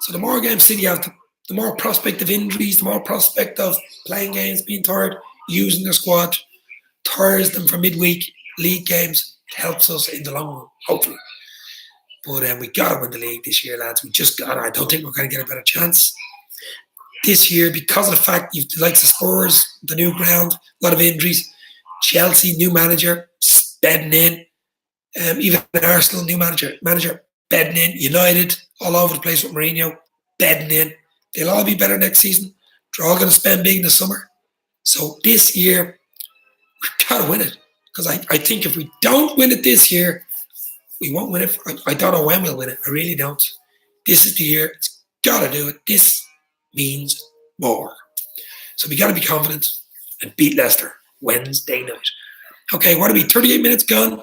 So the more games City have, the more prospect of injuries, the more prospect of playing games, being tired, using their squad, tires them for midweek league games. It helps us in the long run, hopefully. But we got to win the league this year, lads. We just got to. I don't think we're going to get a better chance this year because of the fact you've the likes of Spurs, the new ground, a lot of injuries. Chelsea, new manager, bedding in. Even Arsenal, new manager bedding in. United, all over the place with Mourinho, bedding in. They'll all be better next season. They're all going to spend big in the summer. So this year, we've got to win it. Because I think if we don't win it this year, we won't win it. I don't know when we'll win it. I really don't. This is the year. It's got to do it. This means more. So we got to be confident and beat Leicester Wednesday night. Okay, what are we? 38 minutes gone.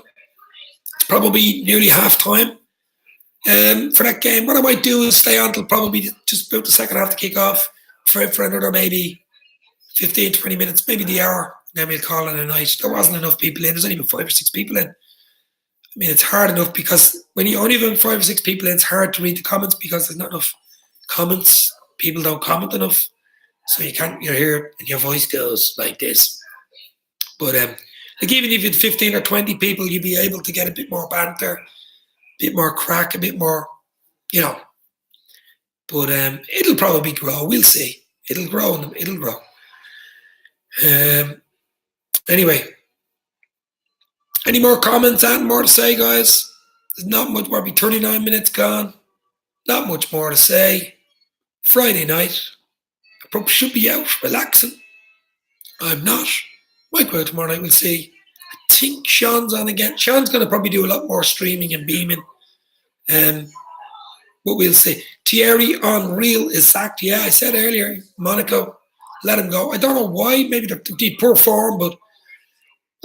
It's probably nearly half time for that game. What I might do is stay on till probably just about the second half to kick off for another maybe 15, 20 minutes, maybe the hour. Then we'll call it a night. There wasn't enough people in. There's only been 5 or 6 people in. I mean, it's hard enough because when you only have 5 or 6 people in, it's hard to read the comments because there's not enough comments. People don't comment enough. So you're here and your voice goes like this. But like even if you had 15 or 20 people, you'd be able to get a bit more banter, a bit more crack, a bit more, But it'll probably grow. We'll see. It'll grow. It'll grow. Anyway, any more comments and more to say, guys? There's not much. We'll be 39 minutes gone. Not much more to say. Friday night. I probably should be out relaxing. I'm not. Might go out tomorrow night. We'll see. I think Sean's on again. Sean's going to probably do a lot more streaming and beaming. But we'll see. Thierry Henry is sacked. Yeah, I said earlier, Monaco, let him go. I don't know why. Maybe they're poor form, but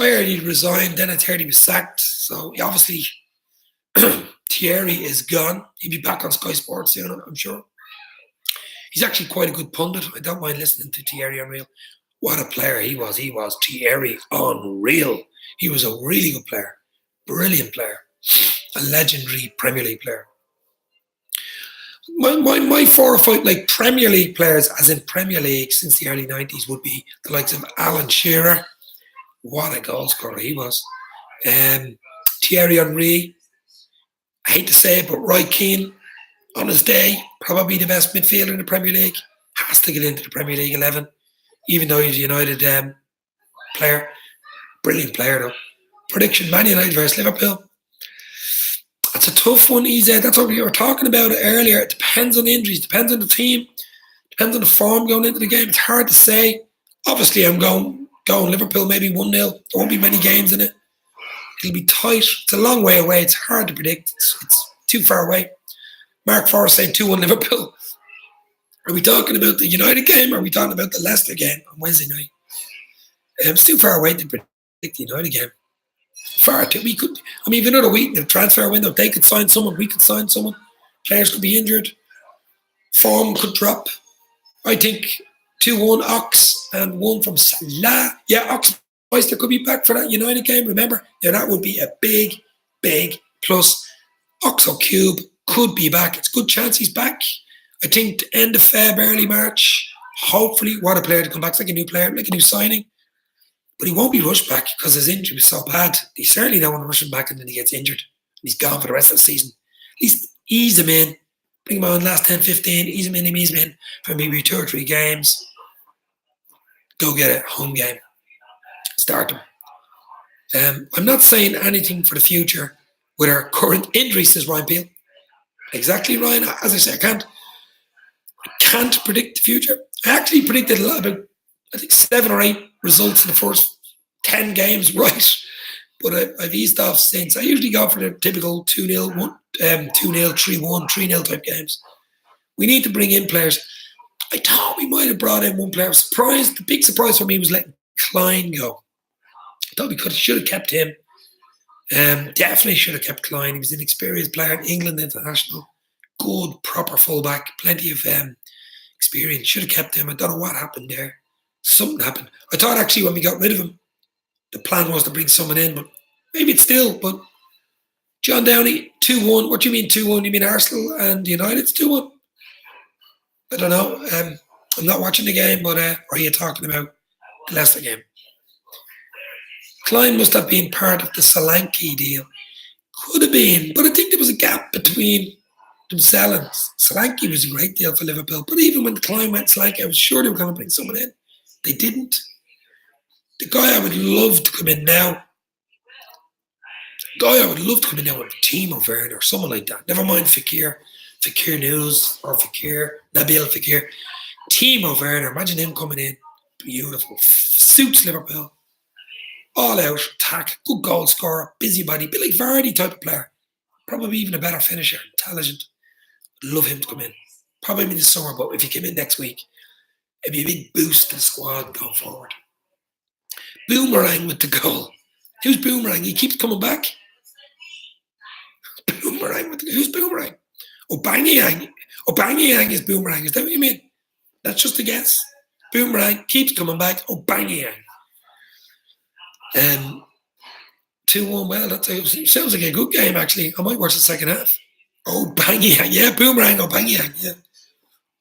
I heard he resigned. Then I heard he was sacked. So obviously, Thierry is gone. He'll be back on Sky Sports soon, I'm sure. He's actually quite a good pundit. I don't mind listening to Thierry Henry. What a player he was. He was Thierry, unreal. He was a really good player. Brilliant player. A legendary Premier League player. My 4 or 5 like Premier League players, as in Premier League since the early 90s, would be the likes of Alan Shearer. What a goal scorer he was. Thierry Henry. I hate to say it, but Roy Keane, on his day, probably the best midfielder in the Premier League. Has to get into the Premier League 11, even though he's a United player. Brilliant player, though. Prediction, Man United versus Liverpool. That's a tough one, EZ. That's what we were talking about earlier. It depends on injuries, depends on the team, depends on the form going into the game. It's hard to say. Obviously, I'm going Liverpool, maybe 1-0. There won't be many games in it. It'll be tight. It's a long way away. It's hard to predict. It's too far away. Mark Forrest saying 2-1 Liverpool. Are we talking about the United game, or are we talking about the Leicester game on Wednesday night? It's too far away to predict the United game. Far too. We could. I mean, another week, the transfer window, they could sign someone, we could sign someone. Players could be injured. Form could drop. I think 2-1 Ox and 1 from Salah. Yeah, Ox Meister could be back for that United game. Remember, now that would be a big, big plus. Oxo Cube could be back. It's a good chance he's back. I think end of Feb, early March. Hopefully, what a player to come back. It's like a new player, like a new signing. But he won't be rushed back because his injury was so bad. He certainly don't want to rush him back and then he gets injured. And he's gone for the rest of the season. At least ease him in. Bring him on last 10, 15. Ease him in for maybe 2 or 3 games. Go get it. Home game. Start him. I'm not saying anything for the future with our current injury, says Ryan Peel. Exactly, Ryan. As I say, I can't predict the future. I actually predicted about, I think, 7 or 8 results in the first 10 games right. But I've eased off since. I usually go for the typical 2-0, 2-0, 3-1, 3-0 type games. We need to bring in players. I thought we might have brought in one player. I was surprised. The big surprise for me was letting Klein go. I thought we should have kept him. Definitely should have kept Klein. He was an experienced player, England international. Good, proper fullback. Plenty of experience. Should have kept him. I don't know what happened there. Something happened. I thought actually when we got rid of him, the plan was to bring someone in, but maybe it's still. But John Downey, 2-1. What do you mean 2-1? You mean Arsenal and United's 2-1? I don't know. I'm not watching the game, but are you talking about the Leicester game? Klein must have been part of the Solanke deal. Could have been, but I think there was a gap between them selling. Solanke was a great deal for Liverpool, but even when Klein went Solanke, I was sure they were going to bring someone in. They didn't. The guy I would love to come in now, with Timo Werner or someone like that. Never mind Fekir News or Nabil Fekir. Timo Werner, imagine him coming in. Beautiful. Suits Liverpool. All out, attack, good goal scorer, busybody, bit like Vardy type of player. Probably even a better finisher, intelligent. Love him to come in. Probably in the summer, but if he came in next week, it'd be a big boost to the squad going forward. Boomerang with the goal. Who's Boomerang? He keeps coming back. Who's Boomerang? Aubameyang. Aubameyang is Boomerang. Is that what you mean? That's just a guess. Boomerang keeps coming back. Aubameyang. 2-1. Well, that sounds like a good game, actually. I might watch the second half. Aubameyang. Yeah, Boomerang. Aubameyang. Yeah.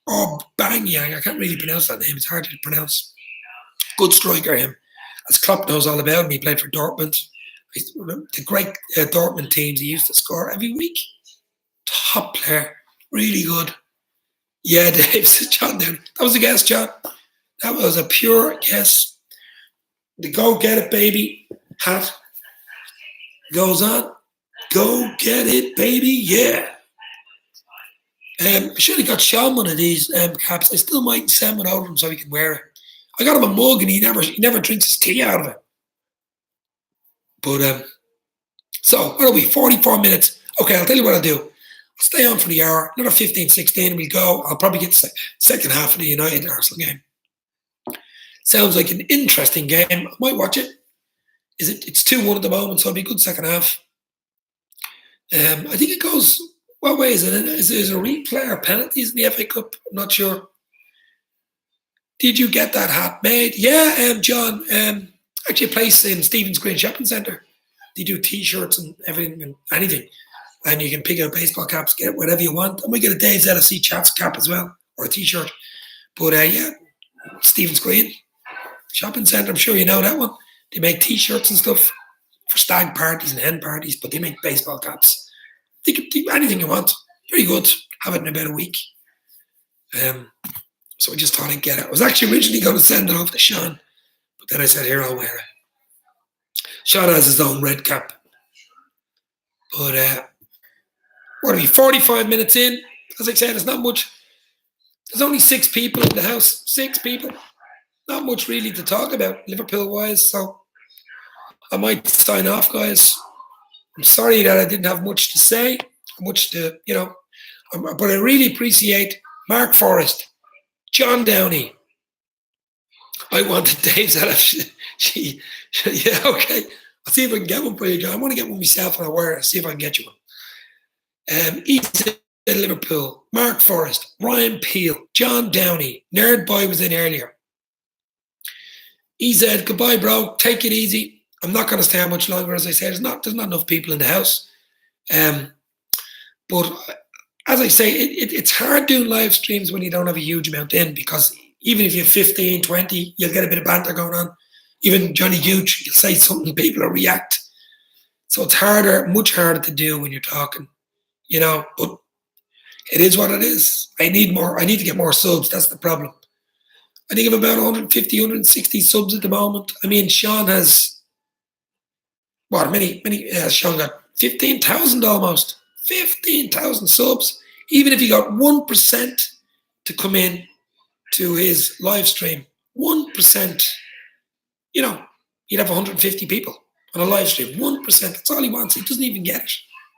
Aubameyang. I can't really pronounce that name. It's hard to pronounce. Good striker, him. As Klopp knows all about him, he played for Dortmund. The great Dortmund teams he used to score every week. Top player. Really good. Yeah, Dave said John down. That was a guess, John. That was a pure guess. The go get it, baby hat goes on. Go get it, baby. Yeah. I should have got Sean one of these caps. I still might send one out of him so he can wear it. I got him a mug and he never drinks his tea out of it. But so what are we? 44 minutes. Okay, I'll tell you what I'll do. I'll stay on for the hour, another 15, 16, and we'll go. I'll probably get the second half of the United Arsenal game. Sounds like an interesting game. I might watch it. It's 2-1 at the moment, so it'll be a good second half. I think it goes, what way is it? Is there a replay or penalties in the FA Cup? I'm not sure. Did you get that hat made? Yeah, John. Actually, a place in Stephen's Green Shopping Centre. They do T-shirts and everything and anything. And you can pick out baseball caps, get whatever you want. I might get a Dave's LFC Chats cap as well, or a T-shirt. But yeah, Stephen's Green Shopping Centre, I'm sure you know that one. They make T-shirts and stuff for stag parties and hen parties, but they make baseball caps. They can do anything you want. Very good. Have it in about a week. So I just thought I'd get it. I was actually originally going to send it off to Sean, but then I said, here, I'll wear it. Sean has his own red cap. But what are we, 45 minutes in? As I said, there's not much. There's only 6 people in the house. 6 people. Not much really to talk about, Liverpool-wise. So I might sign off, guys. I'm sorry that I didn't have much to say. Much to, but I really appreciate Mark Forrest, John Downey. I wanted Dave's LFC. Yeah, okay. I'll see if I can get one for you, John. I want to get one myself and I'll wear it. See if I can get you one. He's in Liverpool. Mark Forrest, Ryan Peel, John Downey. Nerd Boy was in earlier. He said, goodbye, bro. Take it easy. I'm not going to stay out much longer, as I said. There's not enough people in the house. But as I say, it's hard doing live streams when you don't have a huge amount in, because even if you have 15, 20, you'll get a bit of banter going on. Even Johnny Gooch, you'll say something, people will react. So it's much harder to do when you're talking, but it is what it is. I need to get more subs. That's the problem. I think I'm about 150, 160 subs at the moment. I mean, Sean has, many has Sean got 15,000 almost. 15,000 subs. Even if he got 1% to come in to his live stream, 1%, he'd have 150 people on a live stream. 1%, that's all he wants. He doesn't even get it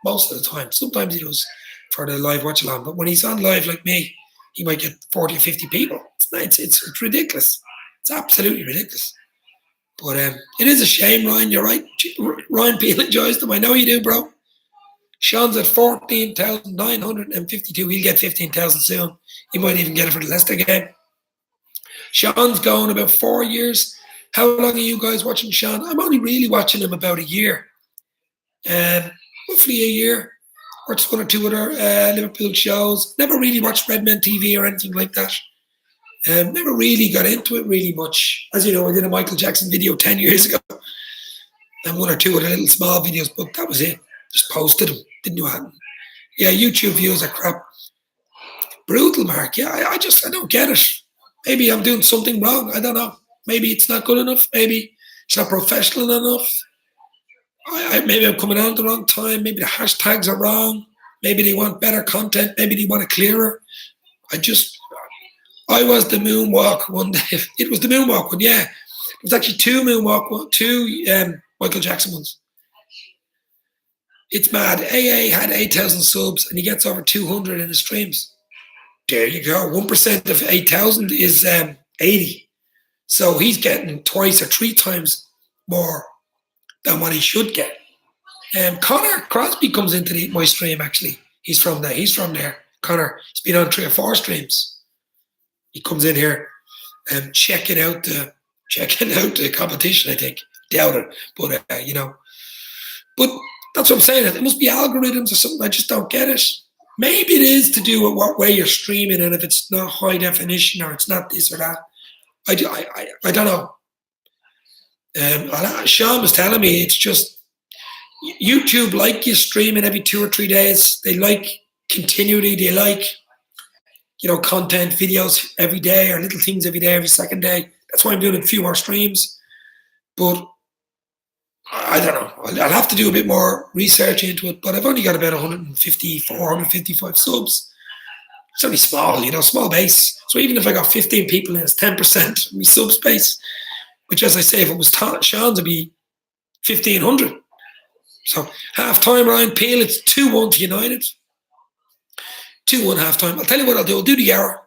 most of the time. Sometimes he does for the live watch along, but when he's on live like me, he might get 40 or 50 people. It's ridiculous. It's absolutely ridiculous. But it is a shame, Ryan. You're right. Ryan Peel enjoys them. I know you do, bro. Sean's at 14,952. He'll get 15,000 soon. He might even get it for the Leicester game. Sean's going about 4 years. How long are you guys watching Sean? I'm only really watching him about a year. Roughly a year. Watched 1 or 2 other Liverpool shows. Never really watched Redmen TV or anything like that. Never really got into it really much. As you know, I did a Michael Jackson video 10 years ago. And 1 or 2 other little small videos, but that was it. Just posted them. Didn't do anything. Yeah, YouTube views are crap. Brutal, Mark. Yeah, I don't get it. Maybe I'm doing something wrong. I don't know. Maybe it's not good enough. Maybe it's not professional enough. Maybe I'm coming on at the wrong time. Maybe the hashtags are wrong. Maybe they want better content. Maybe they want it clearer. I was the moonwalk one day. It was the moonwalk one, yeah. It was actually 2 Michael Jackson ones. It's mad. AA had 8,000 subs and he gets over 200 in his streams. There you go. 1% of 8,000 is 80. So he's getting twice or 3 times more than what he should get. Connor Crosby comes into my stream, actually. He's from there. Connor, he's been on 3 or 4 streams. He comes in here checking out the competition, I think. Doubt it. But, But that's what I'm saying. It must be algorithms or something. I just don't get it. Maybe it is to do with what way you're streaming and if it's not high definition or it's not this or that. I don't know. Sean was telling me it's just YouTube like you streaming every 2 or 3 days. They like continuity. They like, content videos every day or little things every day, every second day. That's why I'm doing a few more streams. But I don't know. I'll have to do a bit more research into it, but I've only got about 154, 155 subs. It's only small, small base. So even if I got 15 people in, it's 10% of my sub space, which, as I say, if it was Sean's, it'd be 1,500. So half time, Ryan Peel, it's 2-1 to United. 2-1 half time. I'll tell you what I'll do. I'll do the hour.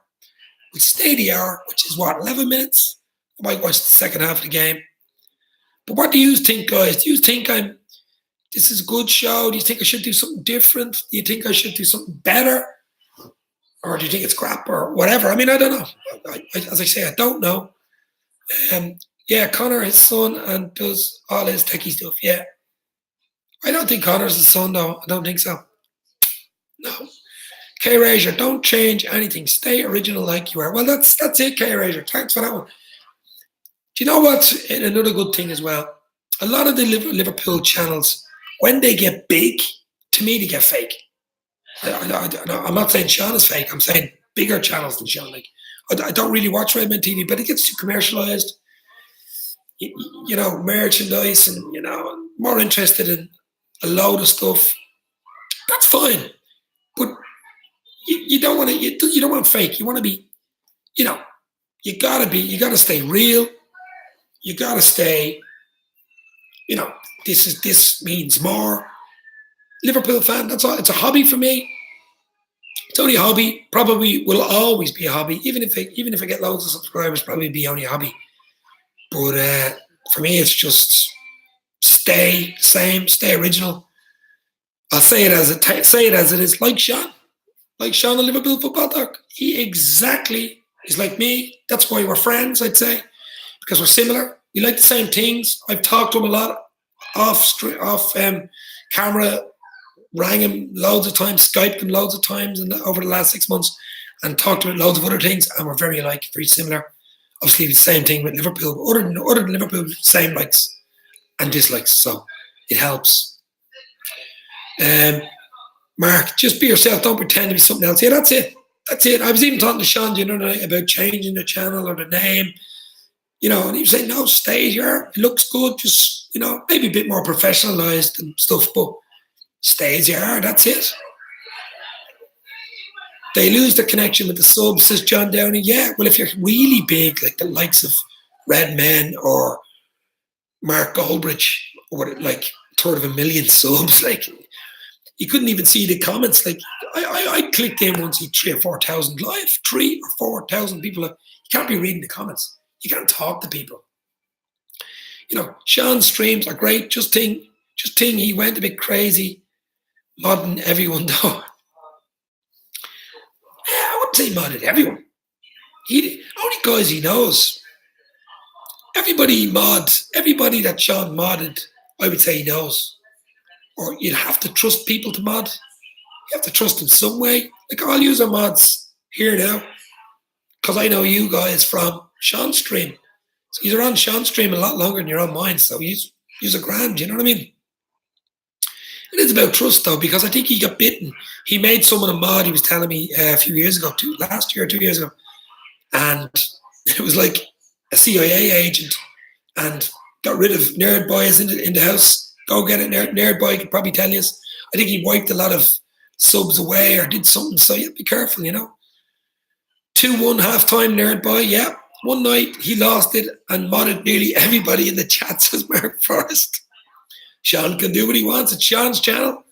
We'll stay the hour, which is 11 minutes. I might watch the second half of the game. But what do you think, guys? Do you think this is a good show? Do you think I should do something different? Do you think I should do something better? or do you think it's crap or whatever? I mean, I don't know. As I say, I don't know. Yeah, Connor, his son, and does all his techie stuff. Yeah, I don't think Connor's his son though. I don't think so. No. K Razor, don't change anything. Stay original like you are. Well, that's it, K Razor. Thanks for that one. Do you know what's another good thing as well? A lot of the Liverpool channels, when they get big, to me they get fake. I'm not saying Sean is fake. I'm saying bigger channels than Sean. Like, I don't really watch Redman TV, but it gets too commercialized. You know, merchandise, and more interested in a load of stuff. That's fine, but you don't want to. You don't want fake. You want to be. You gotta stay real. You gotta stay. This means more. Liverpool fan. That's all. It's a hobby for me. It's only a hobby. Probably will always be a hobby. Even if I get loads of subscribers, probably be only a hobby. But for me, it's just stay same, stay original. I'll say it as it is. Like Sean the Liverpool football doc. He exactly is like me. That's why we're friends, I'd say, because we're similar. We like the same things. I've talked to him a lot off camera. Rang him loads of times, Skyped him loads of times over the last 6 months, and talked about loads of other things, and we're very alike, very similar. Obviously, the same thing with Liverpool. Other than Liverpool, same likes and dislikes, so it helps. Mark, just be yourself. Don't pretend to be something else. Yeah, that's it. That's it. I was even talking to Sean the other night about changing the channel or the name, and he was saying, no, stay here. It looks good. Just, maybe a bit more professionalized and stuff, but stay as you are. That's it. They lose the connection with the subs, says John Downey. Yeah, well, if you're really big, like the likes of Redmen or Mark Goldbridge, or like 250,000 subs, like you couldn't even see the comments. Like I clicked in once, see 3,000 or 4,000 live, 3,000 or 4,000 people. You can't be reading the comments. You can't talk to people. Sean's streams are great. Just think he went a bit crazy, modding everyone though. I wouldn't say modded everyone. Only guys he knows. Everybody that Sean modded, I would say he knows. Or you'd have to trust people to mod. You have to trust in some way. Like, I'll use our mods here now, because I know you guys from Sean's stream. So you're on Sean's stream a lot longer than you're on mine, so use a grand, you know what I mean? It is about trust though, because I think he got bitten. He made someone a mod, he was telling me a few years ago, last year or 2 years ago, and it was like a CIA agent, and got rid of Nerd Boy in the house. Go get it, Nerd Boy could probably tell you. I think he wiped a lot of subs away or did something, so yeah, be careful, 2-1 half-time, Nerd Boy, yeah. One night he lost it and modded nearly everybody in the chat, says Mark Forrest. Sean can do what he wants. It's Sean's channel.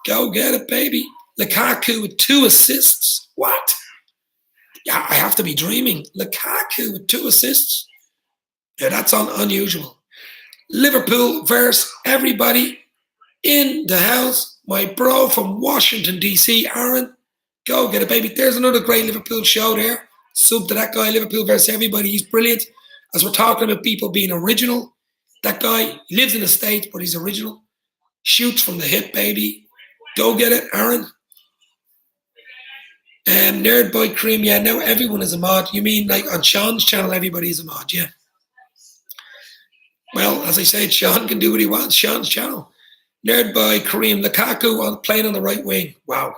Go get it, baby. Lukaku with 2 assists. What? Yeah, I have to be dreaming. Lukaku with 2 assists. Yeah, that's unusual. Liverpool versus everybody in the house. My bro from Washington, D.C., Aaron. Go get it, baby. There's another great Liverpool show there. Sub to that guy, Liverpool versus everybody. He's brilliant. As we're talking about people being original, that guy, he lives in the States, but he's original. Shoots from the hip, baby. Go get it, Aaron. Nerd Boy Cream, yeah, now everyone is a mod. You mean like on Sean's channel, everybody's a mod, yeah. Well, as I said, Sean can do what he wants. Sean's channel. Nerd Boy Kareem, Lukaku playing on the right wing. Wow.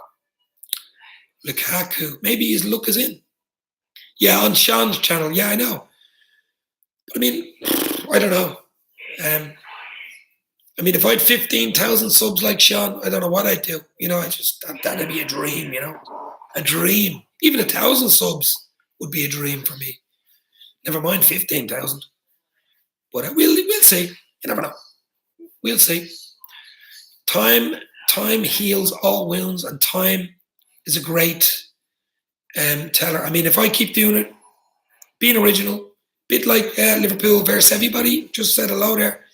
Lukaku. Maybe his luck is in. Yeah, on Sean's channel. Yeah, I know. But I mean, I don't know. If I had 15,000 subs like Sean, I don't know what I'd do. That'd be a dream, a dream. Even 1,000 subs would be a dream for me. Never mind 15,000. But we'll see. You never know. We'll see. Time heals all wounds, and time is a great teller. If I keep doing it, being original, bit like Liverpool versus everybody, just said hello there.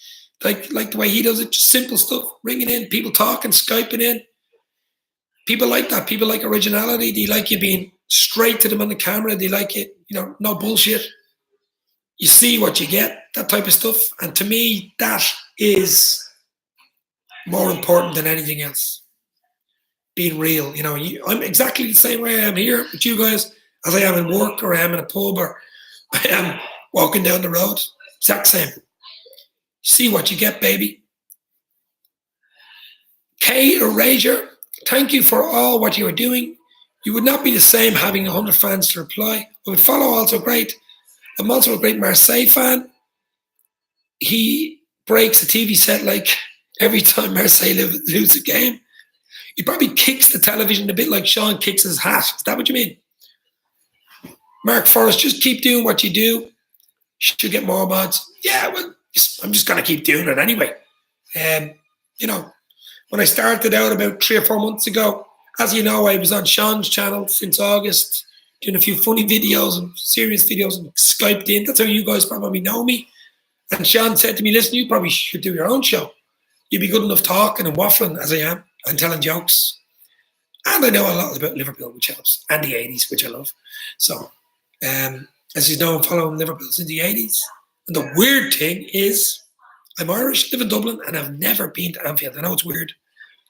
Like the way he does it, just simple stuff, ringing in, people talking, Skyping in. People like that. People like originality. They like you being straight to them on the camera. They like it, no bullshit. You see what you get, that type of stuff. And to me, that is more important than anything else. Being real, I'm exactly the same way I am here with you guys as I am in work, or I am in a pub, or I am walking down the road. Exact same. See what you get, baby. Kay Erasure, thank you for all what you are doing. You would not be the same having 100 fans to reply. I would follow also great. I'm also a great Marseille fan. He breaks a TV set like every time Marseille lose a game. He probably kicks the television a bit like Sean kicks his hat. Is that what you mean? Mark Forrest, just keep doing what you do. Should get more mods. Yeah, well, I'm just going to keep doing it anyway. When I started out about 3 or 4 months ago, as you know, I was on Sean's channel since August, doing a few funny videos and serious videos and Skyped in. That's how you guys probably know me. And Sean said to me, listen, you probably should do your own show. You'd be good enough talking and waffling as I am and telling jokes. And I know a lot about Liverpool, which helps, and the 80s, which I love. So, as you know, I'm following Liverpool since the 80s. And the weird thing is, I'm Irish, live in Dublin, and I've never been to Anfield. I know it's weird.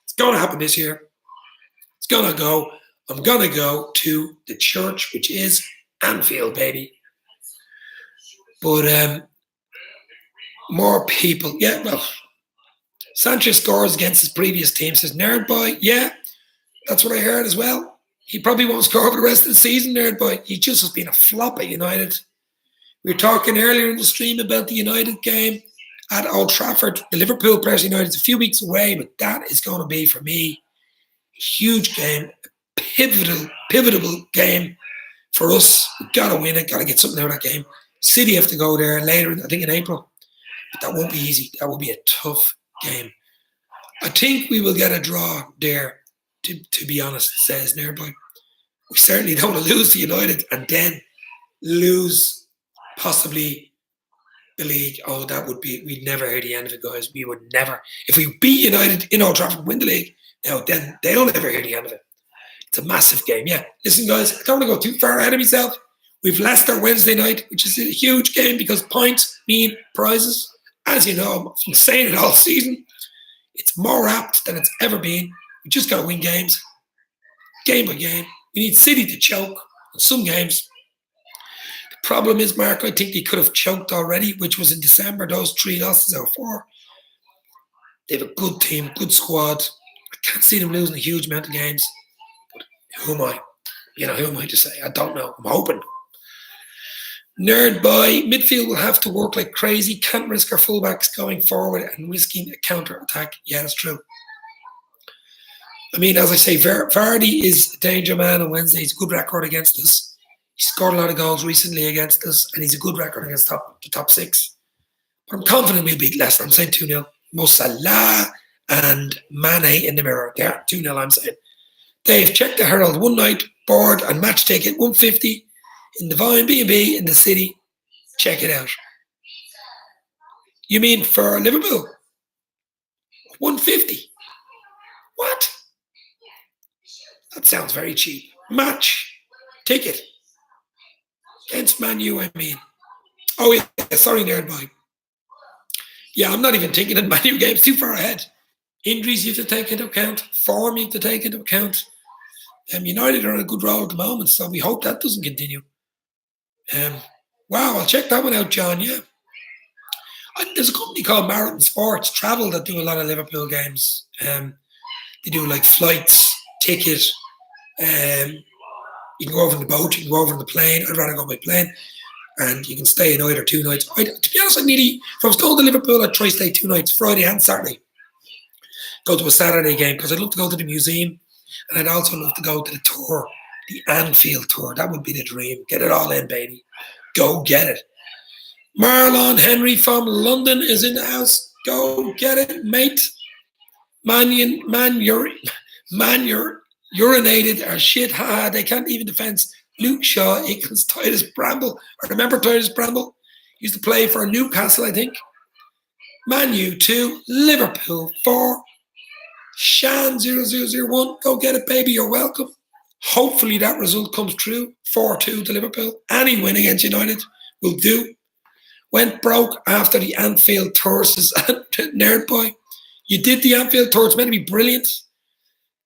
It's going to happen this year. It's going to go. I'm going to go to the church, which is Anfield, baby. But more people. Yeah, well, Sanchez scores against his previous team, says Nerd Boy. Yeah, that's what I heard as well. He probably won't score for the rest of the season, Nerd Boy. He just has been a flop at United. We were talking earlier in the stream about the United game at Old Trafford. The Liverpool versus United is a few weeks away, but that is going to be, for me, a huge game, a pivotal game for us. We've got to win it, got to get something out of that game. City have to go there later, I think in April. But that won't be easy. That will be a tough game. I think we will get a draw there, to be honest, says Nearby. We certainly don't want to lose to United and then lose possibly the league. Oh, that would be, we'd never hear the end of it, guys. We would never. If we beat United in Old Trafford and win the league, then they'll never hear the end of it. It's a massive game. Yeah. Listen, guys, I don't want to go too far ahead of myself. We've Leicester Wednesday night, which is a huge game because points mean prizes. As you know, I've been saying it all season. It's more apt than it's ever been. We just got to win games, game by game. We need City to choke in some games. The problem is, Mark, I think they could have choked already, which was in December, those 3 losses out of 4. They have a good team, good squad. I can't see them losing a huge amount of games. But who am I? Who am I to say? I don't know. I'm hoping. Nerd Boy, midfield will have to work like crazy. Can't risk our fullbacks going forward and risking a counter-attack. Yeah, that's true. I mean, as I say, Vardy is a danger man on Wednesday. He's a good record against us. He scored a lot of goals recently against us, and he's a good record against the top 6. But I'm confident we'll beat Leicester. I'm saying 2-0. Mo Salah and Mane in the mirror. There, 2-0, I'm saying. Dave, check the Herald. One night, board and match ticket, 150 in the Vine B&B in the city. Check it out. You mean for Liverpool? 150. What? That sounds very cheap. Match ticket against Man U, I mean. Oh, yeah, sorry, Nerd Boy. Yeah, I'm not even thinking of Man U games, too far ahead. Injuries you have to take into account. Form you have to take into account. United are on a good roll at the moment, so we hope that doesn't continue. Wow, I'll check that one out, John, yeah. There's a company called Marathon Sports Travel that do a lot of Liverpool games. They do like flights, ticket. You can go over in the boat, you can go over in the plane. I'd rather go by plane. And you can stay a night or 2 nights. To be honest, if I was going to Liverpool, I'd try to stay 2 nights, Friday and Saturday. Go to a Saturday game because I'd love to go to the museum. And I'd also love to go to the tour, the Anfield tour. That would be the dream. Get it all in, baby. Go get it. Marlon Henry from London is in the house. Go get it, mate. Man, you're urinated or shit. Haha, they can't even defend Luke Shaw equals Titus Bramble. I remember Titus Bramble. He used to play for Newcastle, I think. Man U 2, Liverpool 4. Shan 0001. Go get it, baby. You're welcome. Hopefully that result comes true. 4-2 to Liverpool. Any win against United will do. Went broke after the Anfield tour, says Nerd Boy. You did the Anfield tour. It's meant to be brilliant.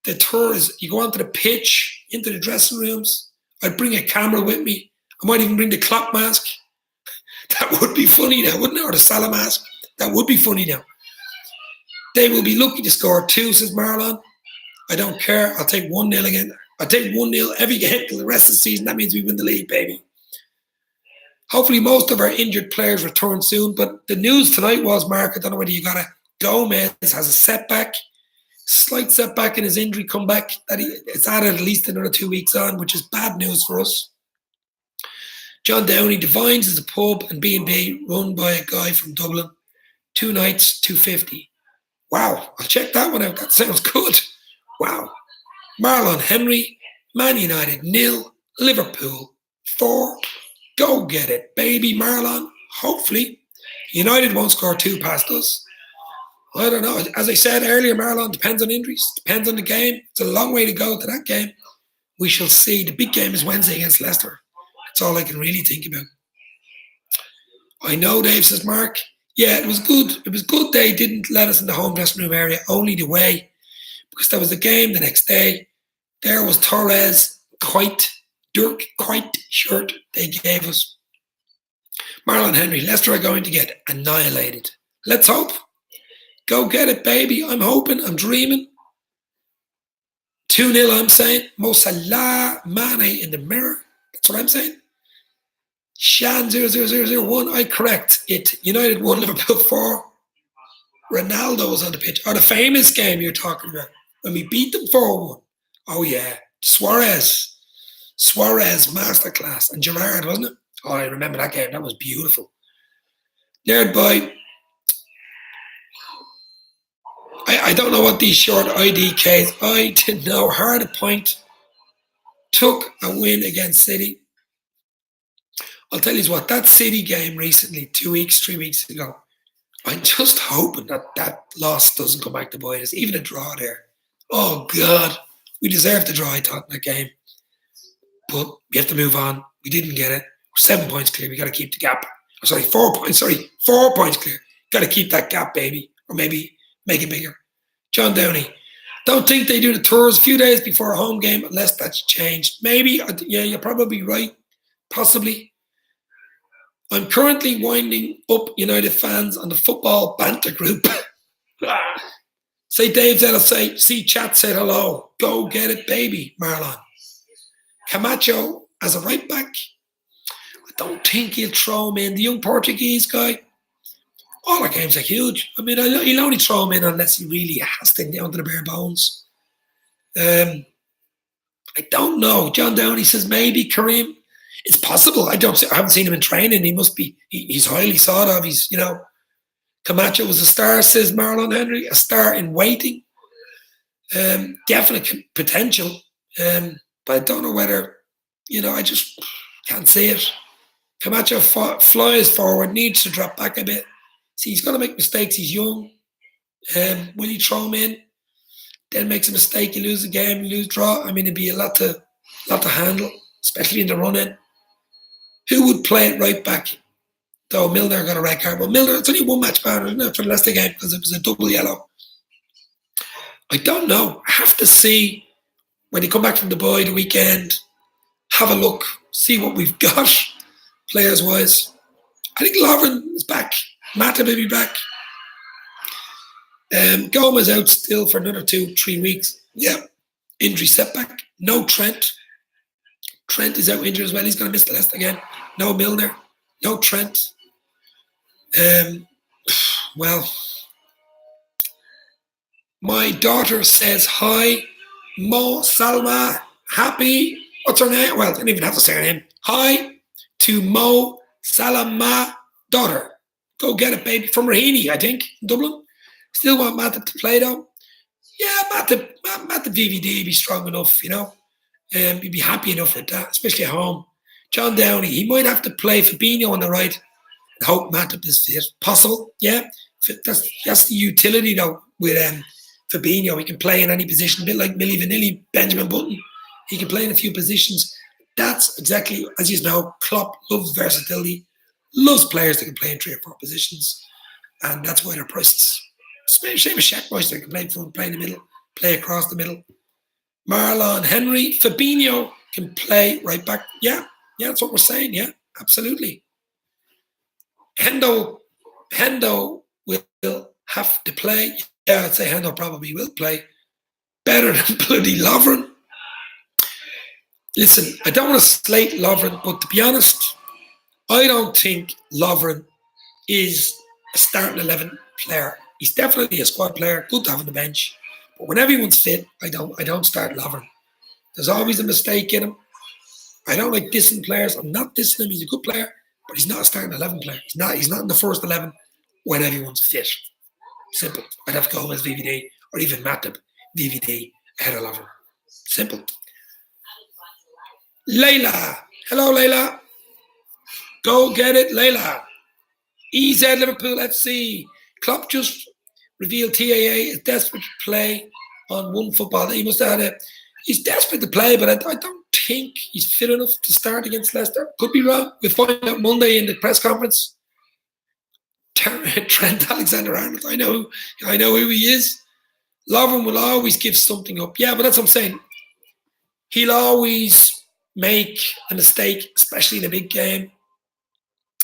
The tour is, you go onto the pitch, into the dressing rooms. I'd bring a camera with me. I might even bring the clock mask. That would be funny now, wouldn't it? Or the Salah mask. That would be funny now. They will be lucky to score 2, says Marlon. I don't care. I'll take 1-0 again. I'll take 1-0 every game till the rest of the season. That means we win the league, baby. Hopefully most of our injured players return soon. But the news tonight was, Mark, I don't know whether you got it, Gomez has a setback, slight setback in his injury comeback. It's added at least another 2 weeks on, which is bad news for us. John Downey, Divines is a pub and B&B run by a guy from Dublin. 2 nights, 250. Wow, I'll check that one out. That sounds good. Wow. Marlon Henry, Man United 0, Liverpool 4. Go get it, baby, Marlon. Hopefully, United won't score 2 past us. I don't know. As I said earlier, Marlon, depends on injuries, depends on the game. It's a long way to go to that game. We shall see. The big game is Wednesday against Leicester. That's all I can really think about. I know, Dave, says Mark. Yeah, it was good. It was good they didn't let us in the home dressing room area, only the way, because there was a game the next day. There was Torres, Dirk Kuyt shirt they gave us. Marlon Henry, Leicester are going to get annihilated. Let's hope. Go get it, baby. I'm hoping. I'm dreaming. 2-0, I'm saying. Mo Salah, Mane in the mirror. That's what I'm saying. Shan 00001, I correct it. United 1, Liverpool 4. Ronaldo was on the pitch. Oh, the famous game you're talking about. When we beat them 4-1. Oh, yeah. Suarez masterclass. And Gerrard, wasn't it? Oh, I remember that game. That was beautiful. Nerd Boy. I don't know what these short IDKs. I didn't know. Hard a point. Took a win against City. I'll tell you what, that City game recently, 3 weeks ago, I'm just hoping that loss doesn't come back to bite us. Even a draw there. Oh, God. We deserved the draw, I thought, in that game. But we have to move on. We didn't get it. We're 7 points clear. We got to keep the gap. 4 points. 4 points clear. Got to keep that gap, baby. Or maybe make it bigger. John Downey. Don't think they do the tours a few days before a home game unless that's changed. Maybe. Yeah, you're probably right. Possibly. I'm currently winding up United fans on the football banter group. Say Dave said, I'll say, see chat said hello. Go get it, baby, Marlon. Camacho as a right back. I don't think he'll throw him in. The young Portuguese guy. All our games are huge. I mean, he'll only throw him in unless he really has to down to the bare bones. I don't know. John Downey says maybe Kareem. It's possible. I haven't seen him in training. He must be. He's highly sought of. He's, Camacho was a star, says Marlon Henry. A star in waiting. Definite potential. But I don't know whether, I just can't see it. Camacho flies forward, needs to drop back a bit. See, he's going to make mistakes. He's young. Will you throw him in? Then makes a mistake, you lose the game, you lose draw. I mean, it'd be a lot to handle, especially in the run-in. Who would play it right back? Though Milner got a red card. Well, Milner, it's only 1 match ban, isn't it, for the Leicester game because it was a double yellow. I don't know. I have to see when they come back from Dubai the weekend, have a look, see what we've got players-wise. I think Lovren is back. Mata may be back. Gomez out still for another 2-3 weeks. Yeah. Injury setback. No Trent. Trent is out injured as well. He's going to miss the Leicester game. No Milner. No Trent. Well, my daughter says hi. Mo Salma. Happy. What's her name? Well, I don't even have to say her name. Hi to Mo Salama daughter. Go get it, baby. From Raheny, I think, in Dublin. Still want Matip to play, though. Yeah, Matip VVD be strong enough, He'd be happy enough with that, especially at home. John Downey, he might have to play Fabinho on the right and hope Matip is fit. Possible, yeah. That's the utility, though, with Fabinho. He can play in any position, a bit like Milli Vanilli, Benjamin Button. He can play in a few positions. That's exactly, as you know, Klopp loves versatility, loves players that can play in 3 or 4 positions, and that's why they're priced. Same as Shackmeister, can play front, play in the middle, play across the middle. Marlon, Henry, Fabinho can play right back. Yeah, that's what we're saying. Yeah, absolutely. Hendo will have to play. Yeah, I'd say Hendo probably will play better than bloody Lovren. Listen, I don't want to slate Lovren, but to be honest, I don't think Lovren is a starting 11 player. He's definitely a squad player, good to have on the bench. But when everyone's fit, I don't start Lovren. There's always a mistake in him. I don't like dissing players. I'm not dissing him. He's a good player, but he's not a starting 11 player. He's not in the first 11 when everyone's fit. Simple. I'd have to go home as VVD or even Matip, VVD ahead of Lovren. Simple. Layla. Hello, Layla. Go get it, Layla. EZ Liverpool FC. Klopp just revealed TAA is desperate to play on One Football. He must have had he's desperate to play, but I don't think he's fit enough to start against Leicester. Could be wrong. We'll find out Monday in the press conference. Trent Alexander-Arnold. I know who he is. Lovren will always give something up. Yeah, but that's what I'm saying. He'll always make a mistake, especially in a big game.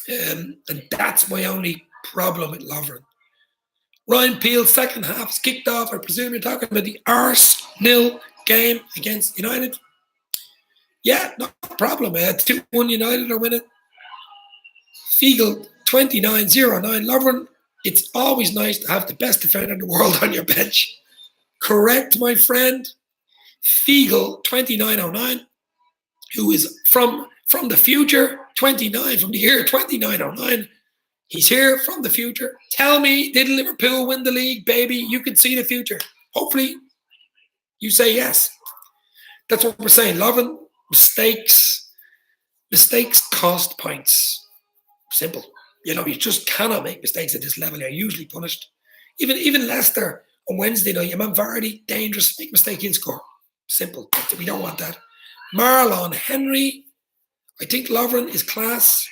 And that's my only problem with Lovren. Ryan Peel's second half is kicked off. I presume you're talking about the Arsenal game against United. Yeah, no problem. 2-1 United are winning. Fiegel 29-09. Lovren, it's always nice to have the best defender in the world on your bench. Correct, my friend. Fiegel 29-09, who is from the future, 29, from the year 29-09. He's here from the future. Tell me, did Liverpool win the league, baby? You can see the future. Hopefully, you say yes. That's what we're saying. Lovren, mistakes cost points. Simple. You just cannot make mistakes at this level. You're usually punished. Even Leicester on Wednesday night, your man Vardy, dangerous. Make a mistake, he'll score. Simple. We don't want that. Marlon, Henry. I think Lovren is class.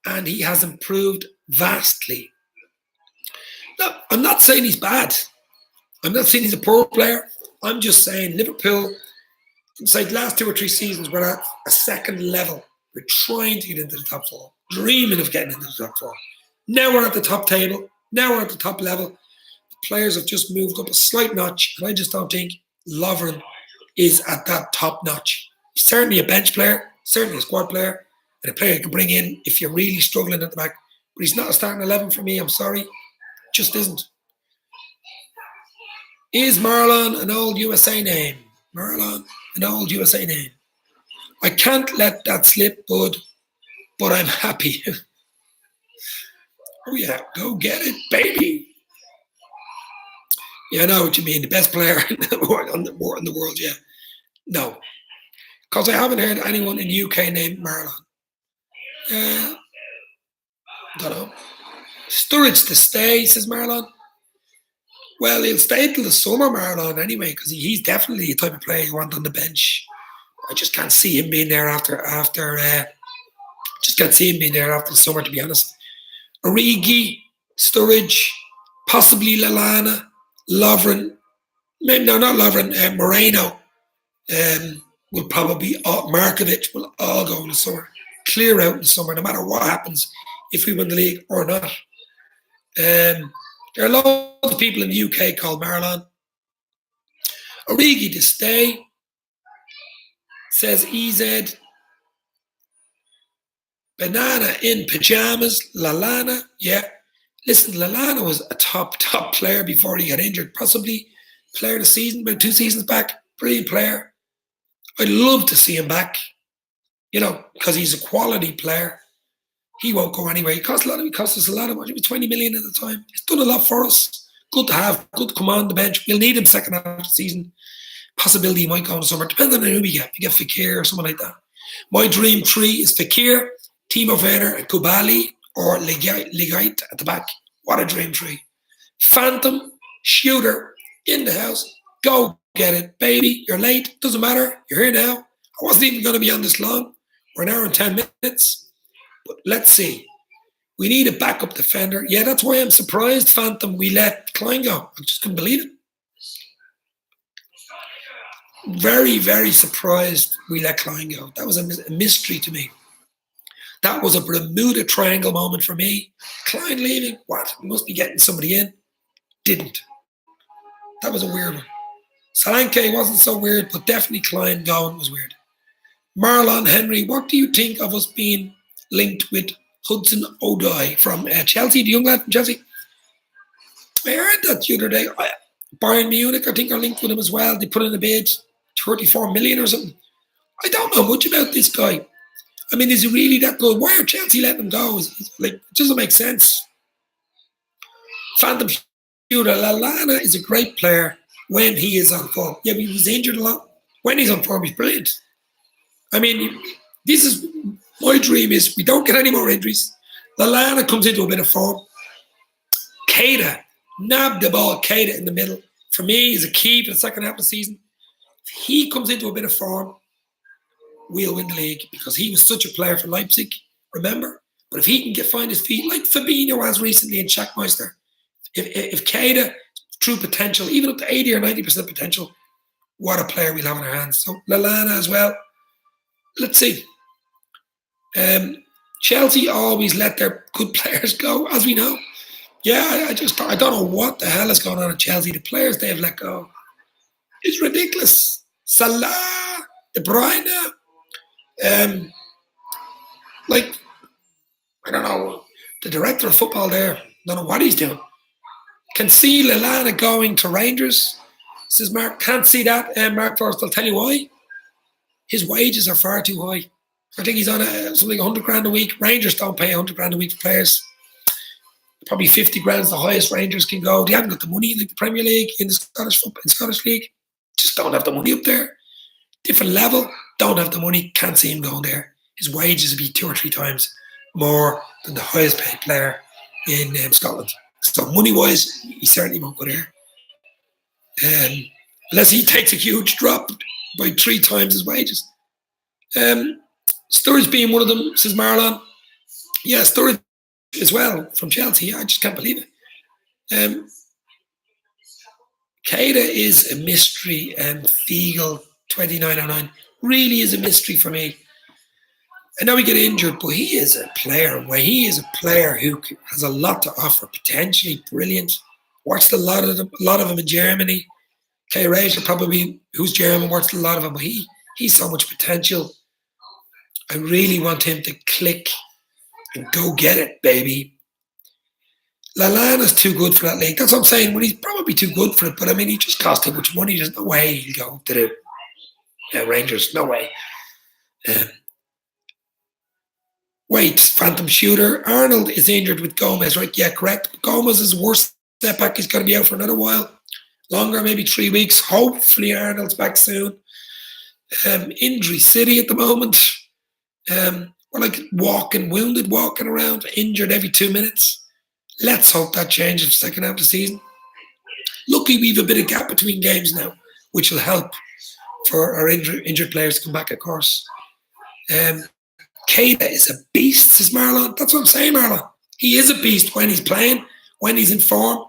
And he has improved vastly. Now, I'm not saying he's bad. I'm not saying he's a poor player. I'm just saying Liverpool, inside the last 2 or 3 seasons, we're at a second level. We're trying to get into the top 4, dreaming of getting into the top 4. Now we're at the top table. Now we're at the top level. The players have just moved up a slight notch, and I just don't think Lovren is at that top notch. He's certainly a bench player, certainly a squad player, and a player you can bring in if you're really struggling at the back. But he's not a starting 11 for me, I'm sorry. Just isn't. Is Marlon an old USA name? Marlon, an old USA name. I can't let that slip, bud, but I'm happy. Oh yeah, go get it, baby. Yeah, I know what you mean. The best player in the world, yeah. No, because I haven't heard anyone in the UK named Marlon. Don't know. Sturridge to stay, says Marlon. Well, he'll stay till the summer, Marlon, anyway, because he's definitely the type of player you want on the bench. I just can't see him being there after the summer, to be honest. Origi, Sturridge, possibly Lallana, Lovren. Maybe no, not Lovren. Moreno will probably Markovic will all go in the summer. Clear out in the summer, no matter what happens, if we win the league or not. There are loads of people in the UK called Marlon. Origi to stay, says EZ. Banana in pajamas. Lallana, yeah. Listen, Lallana was a top player before he got injured. Possibly player of the season, about 2 seasons back. Brilliant player. I'd love to see him back, because he's a quality player. He won't go anywhere. He cost us a lot of money. It was 20 million at the time. He's done a lot for us. Good to have. Good to come on the bench. We'll need him second half of the season. Possibility he might go in the summer. Depends on who we get. We get Fekir or someone like that. My dream 3 is Fekir, Timo Werner, and Kubali, or Ligait at the back. What a dream 3. Phantom, shooter, in the house. Go get it. Baby, you're late. Doesn't matter. You're here now. I wasn't even going to be on this long. We're an hour and 10 minutes. But let's see. We need a backup defender. Yeah, that's why I'm surprised, Phantom, we let Klein go. I just couldn't believe it. Very, very surprised we let Klein go. That was a mystery to me. That was a Bermuda Triangle moment for me. Klein leaving, what? We must be getting somebody in. Didn't. That was a weird one. Solanke wasn't so weird, but definitely Klein going was weird. Marlon Henry, what do you think of us being linked with Hudson Odoi from Chelsea, the young lad from Chelsea? I heard that the other day. Bayern Munich, I think, are linked with him as well. They put in a bid, 34 million or something. I don't know much about this guy. I mean, is he really that good? Why are Chelsea letting him go? It doesn't make sense. Phantom Shooter, Lallana is a great player when he is on form. Yeah, but he's injured a lot. When he's on form, he's brilliant. I mean, this is my dream is we don't get any more injuries. Lallana comes into a bit of form. Keita, nab the ball, Keita in the middle. For me, is a key for the second half of the season. If he comes into a bit of form, we'll win the league because he was such a player for Leipzig, remember? But if he can find his feet, like Fabinho has recently in Schackmeister, if Keita, true potential, even up to 80 or 90% potential, what a player we'll have in our hands. So Lallana as well. Let's see. Chelsea always let their good players go, as we know. Yeah, I don't know what the hell is going on at Chelsea. The players they've let go is ridiculous. Salah, De Bruyne, I don't know, the director of football there, don't know what he's doing. Can see Lallana going to Rangers, says Mark. Can't see that, Mark Forrest. I'll tell you why. His wages are far too high. I think he's on something 100 grand a week. Rangers don't pay 100 grand a week for players. Probably 50 grand is the highest Rangers can go. They haven't got the money like the Premier League, in the Scottish League. Just don't have the money up there. Different level, don't have the money. Can't see him going there. His wages would be 2 or 3 times more than the highest paid player in Scotland. So money-wise, he certainly won't go there. Unless he takes a huge drop by 3 times his wages. Sturridge being one of them, says Marlon. Yeah, Sturridge as well from Chelsea. I just can't believe it. Keita is a mystery, and Fiegel 2909 really is a mystery for me. I know he get injured, but he is a player. He is a player who has a lot to offer, potentially brilliant. Watched a lot of them in Germany. K. Razor probably, who's German, watched a lot of him, but he's so much potential. I really want him to click and go get it, baby. Lallana's too good for that league. That's what I'm saying. Well, he's probably too good for it, but I mean, he just cost too much money. There's no way he'll go to the Rangers. No way. Wait, Phantom Shooter. Arnold is injured with Gomez, right? Yeah, correct. Gomez is worst setback. He's going to be out for another while. Longer, maybe 3 weeks. Hopefully Arnold's back soon. Injury city at the moment. We're like wounded, walking around, injured every 2 minutes. Let's hope that changes the second half of the season. Lucky we have a bit of gap between games now, which will help for our injured players to come back, of course. Keita is a beast, says Marlon. That's what I'm saying, Marlon. He is a beast when he's playing, when he's in form.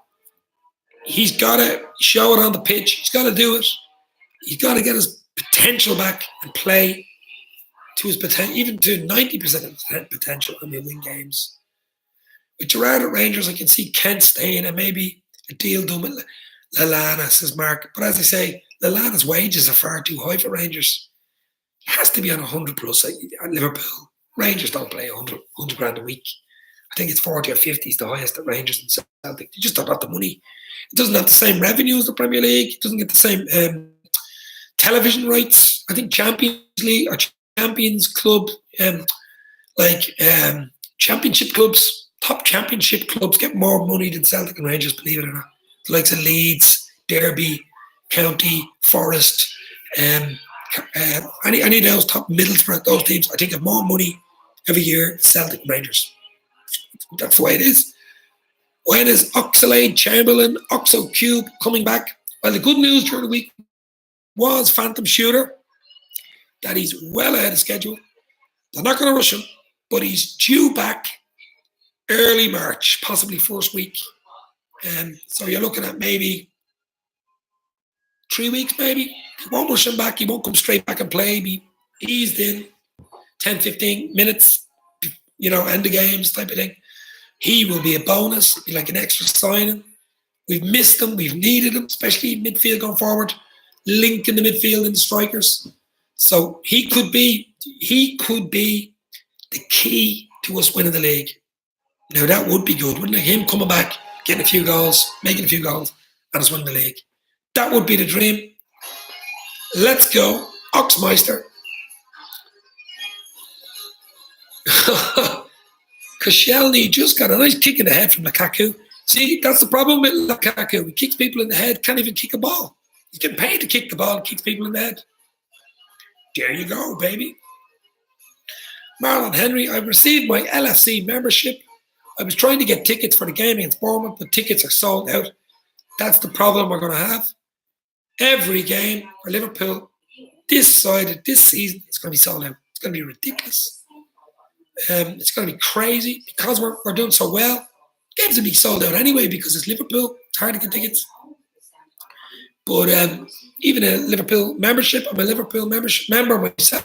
He's got to show it on the pitch. He's got to do it. He's got to get his potential back and play to his potential, even to 90% of potential, and we'll win games. With Gerrard at Rangers, I can see Kent staying and maybe a deal done with Lallana, says Mark. But as I say, Lallana's wages are far too high for Rangers. He has to be on 100 plus at Liverpool. Rangers don't play 100 grand a week. I think it's 40 or 50 is the highest at Rangers and Celtic. They just don't have the money. It doesn't have the same revenue as the Premier League. It doesn't get the same television rights. I think Champions League or Champions Club, championship clubs, top championship clubs get more money than Celtic and Rangers, believe it or not. The likes of Leeds, Derby, County, Forest, any of those top Middlesbrough, those teams, I think have more money every year than Celtic and Rangers. That's the way it is. When is Oxlade, Chamberlain, Oxo Cube coming back? Well, the good news during the week was phantom shooter, that he's well ahead of schedule. They're not going to rush him, but he's due back early March, possibly first week. So you're looking at maybe 3 weeks, maybe. He won't rush him back. He won't come straight back and play. Be eased in 10, 15 minutes, end the games type of thing. He will be a bonus, be like an extra signing. We've missed him. We've needed him, especially in midfield going forward. Link in the midfield and the strikers. So he could be the key to us winning the league. Now that would be good, wouldn't it? Him coming back, getting a few goals, making a few goals, and us winning the league. That would be the dream. Let's go, Oxmeister. Koscielny just got a nice kick in the head from Lukaku. See, that's the problem with Lukaku. He kicks people in the head, can't even kick a ball. He's getting paid to kick the ball and kicks people in the head. There you go, baby. Marlon Henry, I've received my LFC membership. I was trying to get tickets for the game against Bournemouth, but tickets are sold out. That's the problem we're going to have. Every game for Liverpool this season, it's going to be sold out. It's going to be ridiculous. It's going to be crazy because we're doing so well. Games will be sold out anyway because it's Liverpool. It's hard to get tickets. But even a Liverpool membership, I'm a Liverpool membership member myself,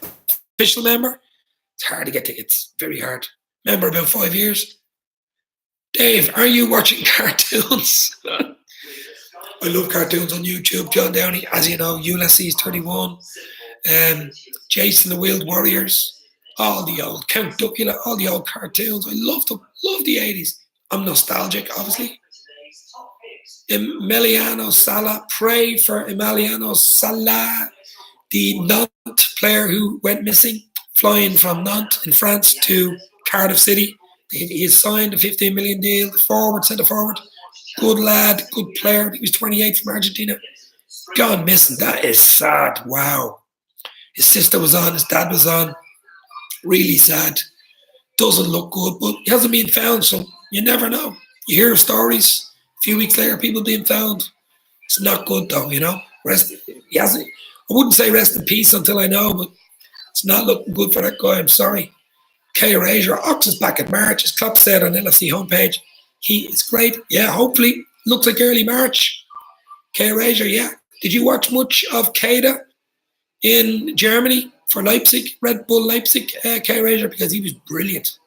official member. It's hard to get tickets. Very hard. Member about 5 years. Dave, are you watching cartoons? I love cartoons on YouTube. John Downey, as you know, Ulysses 31, Jason the Wheeled Warriors, all the old Count Duckula, all the old cartoons. I love them. Love the 80s. I'm nostalgic, obviously. Emiliano Sala, pray for Emiliano Sala, the Nantes player who went missing, flying from Nantes in France to Cardiff City. He signed a 15 million deal, the centre forward. Good lad, good player. He was 28 from Argentina. Gone missing. That is sad. Wow. His sister was on, his dad was on. Really sad. Doesn't look good, but he hasn't been found, so you never know. You hear stories. A few weeks later, people being found. It's not good, though, I wouldn't say rest in peace until I know, but it's not looking good for that guy. I'm sorry. Kay Razor, Ox is back in March, as Klopp said on LFC homepage. He is great. Yeah, hopefully. Looks like early March. Kay Razor, yeah. Did you watch much of Kada in Germany for Leipzig, Red Bull Leipzig, Kay Razor? Because he was brilliant.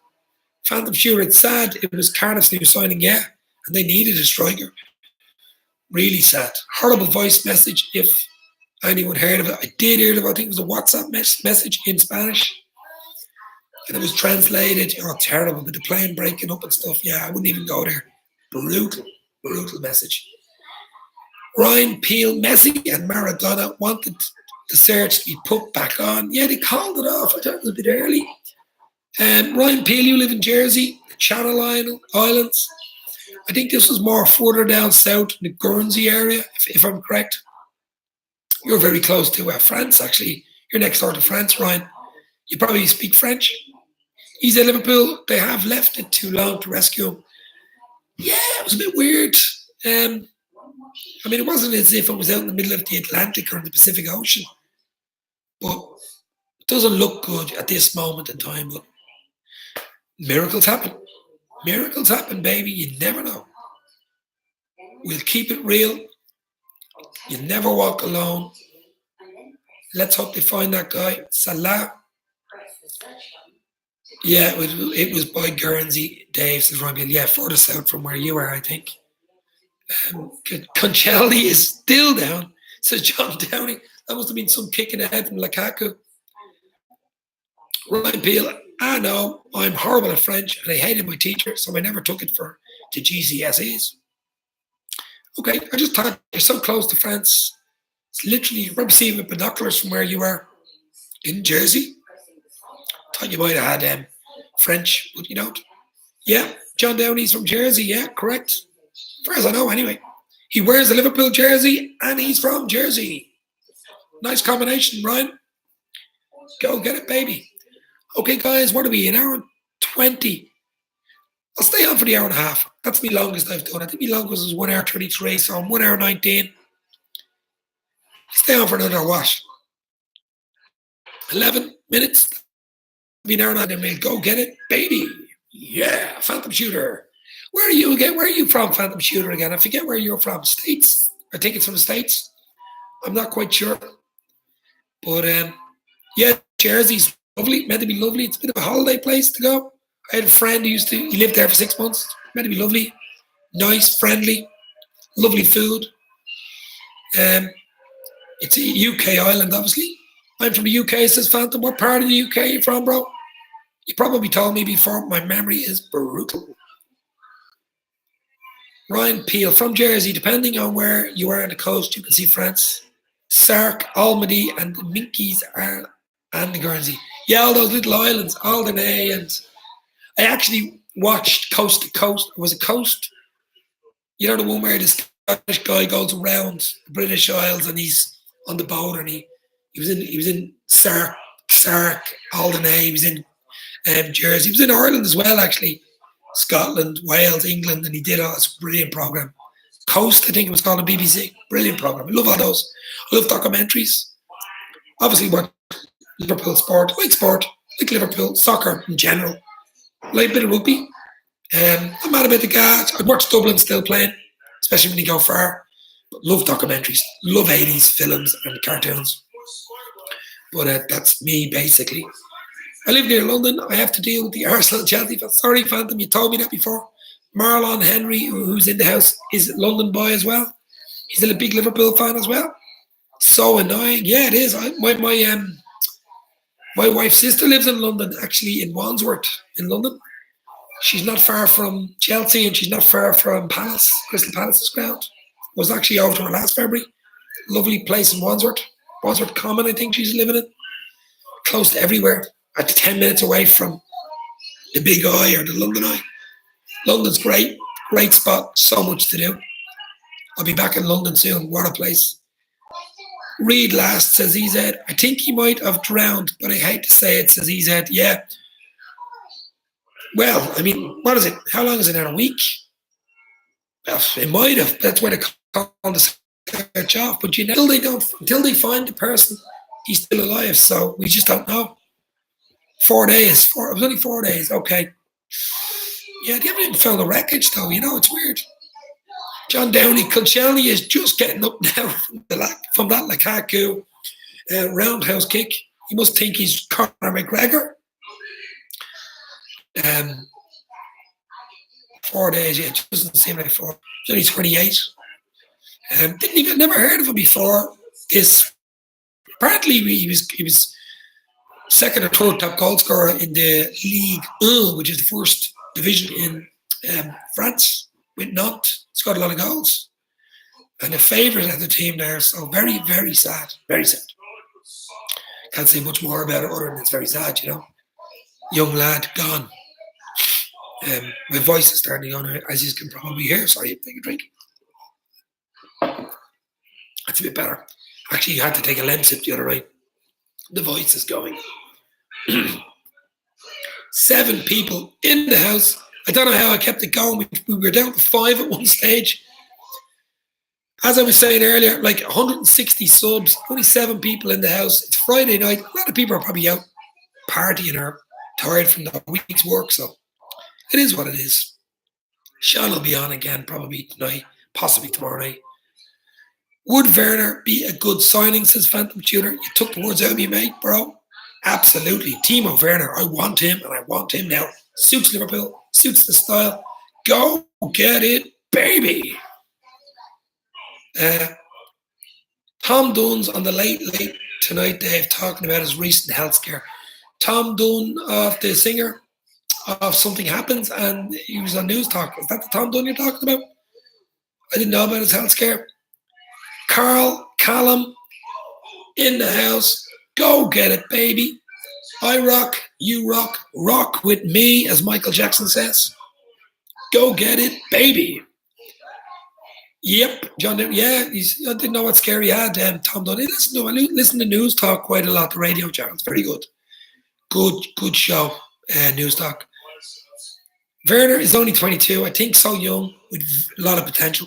Phantom Shooter, it's sad. It was Cardiff they were signing, yeah. And they needed a striker. Really sad. Horrible voice message, if anyone heard of it. I did hear of it. I think it was a WhatsApp message in Spanish. And it was translated. Terrible. With the plane breaking up and stuff. Yeah, I wouldn't even go there. Brutal message. Ryan Peel, Messi and Maradona wanted the search to be put back on. Yeah, they called it off. I thought it was a bit early. Ryan Peel, you live in Jersey, the Channel Islands. I think this was more further down south in the Guernsey area, if I'm correct. You're very close to France, actually. You're next door to France, Ryan. You probably speak French. He's at Liverpool. They have left it too long to rescue him. Yeah, it was a bit weird. It wasn't as if it was out in the middle of the Atlantic or in the Pacific Ocean. But it doesn't look good at this moment in time. But miracles happen. Miracles happen, baby. You never know. We'll keep it real. You never walk alone. Let's hope they find that guy. Salah. Yeah, it was by Guernsey. Dave says, Ryan, yeah, further south from where you are, I think. Concelli is still down, says John Downey. That must have been some kick in the head from Lukaku. Ryan Peel, I know I'm horrible at French and I hated my teacher, so I never took it for the GCSEs. Okay, I just thought you're so close to France. It's literally, you're probably seeing with binoculars from where you are in Jersey. Thought you might have had French, but you don't. Yeah, John Downey's from Jersey, yeah, correct. As far as I know, anyway. He wears a Liverpool jersey and he's from Jersey. Nice combination, Ryan. Go get it, baby. Okay, guys, what are we, an hour and 20? I'll stay on for the hour and a half. That's the longest I've done. I think the longest was 1 hour 33, so I'm 1 hour 19. Stay on for another what? 11 minutes. Be an hour and then we'll go get it, baby. Yeah, Phantom Shooter. Where are you again? Where are you from, Phantom Shooter again? I forget where you're from. States? I think it's from the States. I'm not quite sure. But yeah, Jersey's lovely. Meant to be lovely. It's a bit of a holiday place to go. I had a friend who he lived there for 6 months. Meant to be lovely. Nice, friendly, lovely food. It's a UK island, obviously. I'm from the UK, says Phantom. What part of the UK are you from, bro? You probably told me before. My memory is brutal. Ryan Peel, from Jersey. Depending on where you are on the coast, you can see France. Sark, Almaty, and the Minkies are and the Guernsey. Yeah, all those little islands, Alderney, and I actually watched Coast to Coast. Was it Coast? You know the one where this Scottish guy goes around the British Isles and he's on the boat and he was in Sark, Alderney. He was in Jersey. He was in Ireland as well, actually. Scotland, Wales, England, and he did all this brilliant program. Coast, I think it was called on BBC. Brilliant program. I love all those. I love documentaries. Obviously, what Liverpool sport, like Liverpool, soccer in general. Like a bit of rugby. I'm mad about the guys. I'd watch Dublin still playing, especially when you go far. But love documentaries. Love 80s films and cartoons. But that's me, basically. I live near London. I have to deal with the Arsenal and Chelsea. Sorry, Phantom, you told me that before. Marlon Henry, who's in the house, is a London boy as well. He's a big Liverpool fan as well. So annoying. Yeah, it is. My wife's sister lives in London, actually in Wandsworth, in London. She's not far from Chelsea and she's not far from Palace, Crystal Palace's ground. Was actually over to her last February. Lovely place in Wandsworth. Wandsworth Common, I think she's living in. Close to everywhere. At 10 minutes away from the Big Eye or the London Eye. London's great. Great spot. So much to do. I'll be back in London soon. What a place. Reed Last, says EZ. I think he might have drowned, but I hate to say it, says EZ. Yeah. Well, I mean, what is it? How long is it now? A week? Well, it might have. That's why they call the search off. But you know, until they find the person, he's still alive. So we just don't know. 4 days. It was only 4 days. Okay. Yeah, they haven't even found the wreckage, though. You know, it's weird. John Downey, Kilshelny is just getting up now from that Lukaku roundhouse kick. He must think he's Conor McGregor. 4 days, yeah, it doesn't seem like 4. He's only 28. Never heard of him before. Apparently he was second or third top goal scorer in the Ligue 1, which is the first division in France with Nantes. Scored a lot of goals. And a favourite of the team there, so very, very sad. Very sad. Can't say much more about it other than it's very sad, you know. Young lad, gone. My voice is starting to go, as you can probably hear. Sorry, take a drink. That's a bit better. Actually, you had to take a Lemsip the other night. The voice is going. 7 people in the house. I don't know how I kept it going. We were down to 5 at one stage. As I was saying earlier, like 160 subs, only 7 people in the house. It's Friday night. A lot of people are probably out partying or tired from the week's work. So it is what it is. Sean will be on again probably tonight, possibly tomorrow night. Would Werner be a good signing, says Phantom Tutor? You took the words out of me, mate, bro. Absolutely. Timo Werner, I want him, and I want him now. Suits Liverpool, suits the style. Go get it, baby. Tom Dunn's on the late tonight, Dave, talking about his recent health scare. Tom Dunn, the singer of Something Happens, and he was on News Talk. Is that the Tom Dunn you're talking about? I didn't know about his health scare. Carl Callum in the house. Go get it, baby. I rock, you rock, rock with me, as Michael Jackson says. Go get it, baby. Yep, John. Yeah, I didn't know what scare he had. Tom Dunn. I listen to News Talk quite a lot. The radio channel. It's very good. Good show. News Talk. Werner is only 22. I think so young with a lot of potential.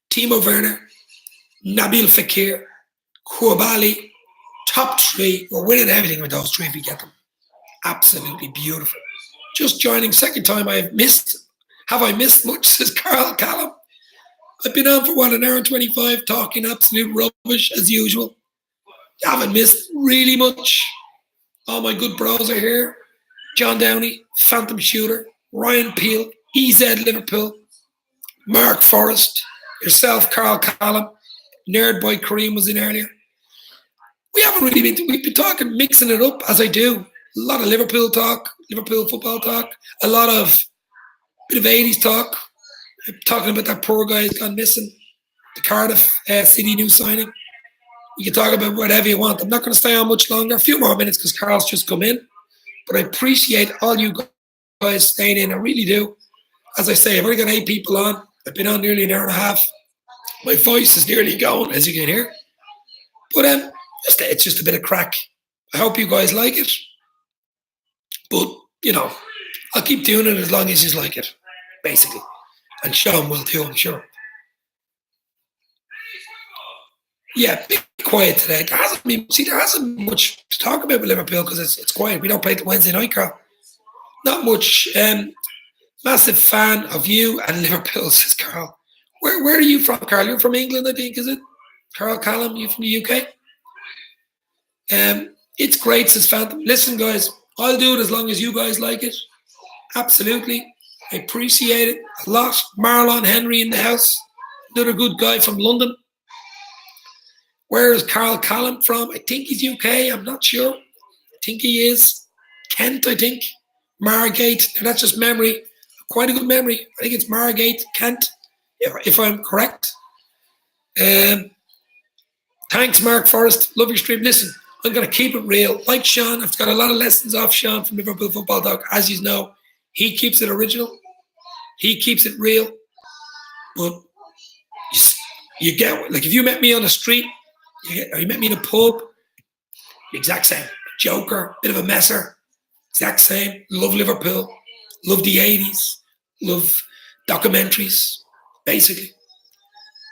Timo Werner Nabil Fekir, Koulibaly, top three. We're winning everything with those three if we get them. Absolutely beautiful. Just joining, second time I've missed. Have I missed much, says Carl Callum. I've been on for what, an hour and 25, talking absolute rubbish as usual. I haven't missed really much. All my good bros are here. John Downey, Phantom Shooter, Ryan Peel, EZ Liverpool, Mark Forrest, yourself, Carl Callum, Nerd Boy Kareem was in earlier. We haven't really we've been talking, mixing it up as I do. A lot of Liverpool talk, Liverpool football talk, a lot of bit of 80s talk, talking about that poor guy who's gone missing, the Cardiff City new signing. You can talk about whatever you want. I'm not going to stay on much longer, a few more minutes because Carl's just come in. But I appreciate all you guys staying in. I really do. As I say, I've already got 8 people on. I've been on nearly an hour and a half. My voice is nearly going, as you can hear. But it's just a bit of crack. I hope you guys like it. But, you know, I'll keep doing it as long as you like it, basically. And Sean will too, I'm sure. Yeah, be quiet today. There hasn't been much to talk about with Liverpool because it's quiet. We don't play the Wednesday night, Carl. Not much. Massive fan of you and Liverpool, says Carl. Where are you from, Carl? You're from England, I think, is it? Carl Callum, you from the UK? It's great, says Phantom. Listen, guys, I'll do it as long as you guys like it. Absolutely. I appreciate it a lot. Marlon Henry in the house. Another good guy from London. Where is Carl Callum from? I think he's UK. I'm not sure. I think he is. Kent, I think. Margate. That's just memory. Quite a good memory. I think it's Margate, Kent, if I'm correct. Thanks, Mark Forrest. Love your stream. Listen, I'm going to keep it real. Like Sean, I've got a lot of lessons off Sean from Liverpool Football Talk. As you know, he keeps it original. He keeps it real. But you get, like if you met me on the street, or you met me in a pub, exact same. Joker, bit of a messer, exact same. Love Liverpool, love the 80s, love documentaries, basically.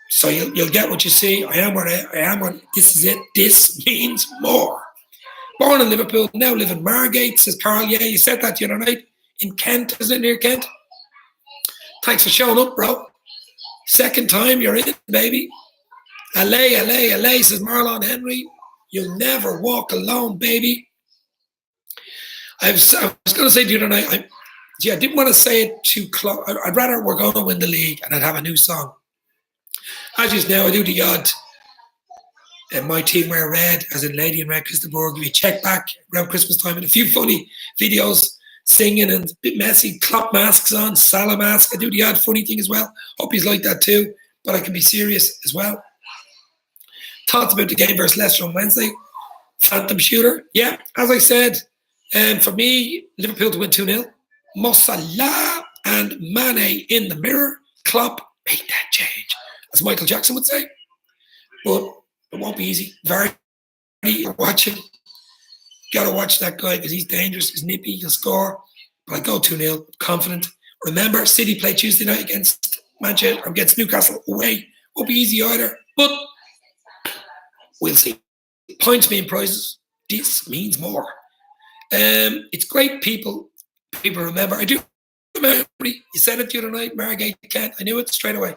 So you'll get what you see. I am what I am. This is it. This means more. Born in Liverpool, now live in Margate, says Carl. Yeah, you said that the other night. In Kent, isn't it, near Kent? Thanks for showing up, bro. Second time you're in, baby. LA, says Marlon Henry. You'll never walk alone, baby. I was going to say the other night, I didn't want to say it too close. I'd rather we're going to win the league and I'd have a new song. As you know, I do the odd. And my team wear red, as in Lady in Red, Christopher. Give you a check back around Christmas time and a few funny videos, singing and a bit messy, Klopp masks on, Salah mask. I do the odd funny thing as well. Hope he's like that too, but I can be serious as well. Thoughts about the game versus Leicester on Wednesday. Phantom Shooter. Yeah, as I said, for me, Liverpool to win 2-0. Mo Salah and Mane in the mirror. Klopp, make that change, as Michael Jackson would say. But it won't be easy. Very watch him. Got to watch that guy because he's dangerous. He's nippy. He'll score. But I go 2-0. Confident. Remember, City play Tuesday night against Manchester, against Newcastle away. Won't be easy either. But we'll see. Points mean prizes. This means more. It's great people. People remember. I do remember. You said it the other night, Margate Kent. I knew it straight away.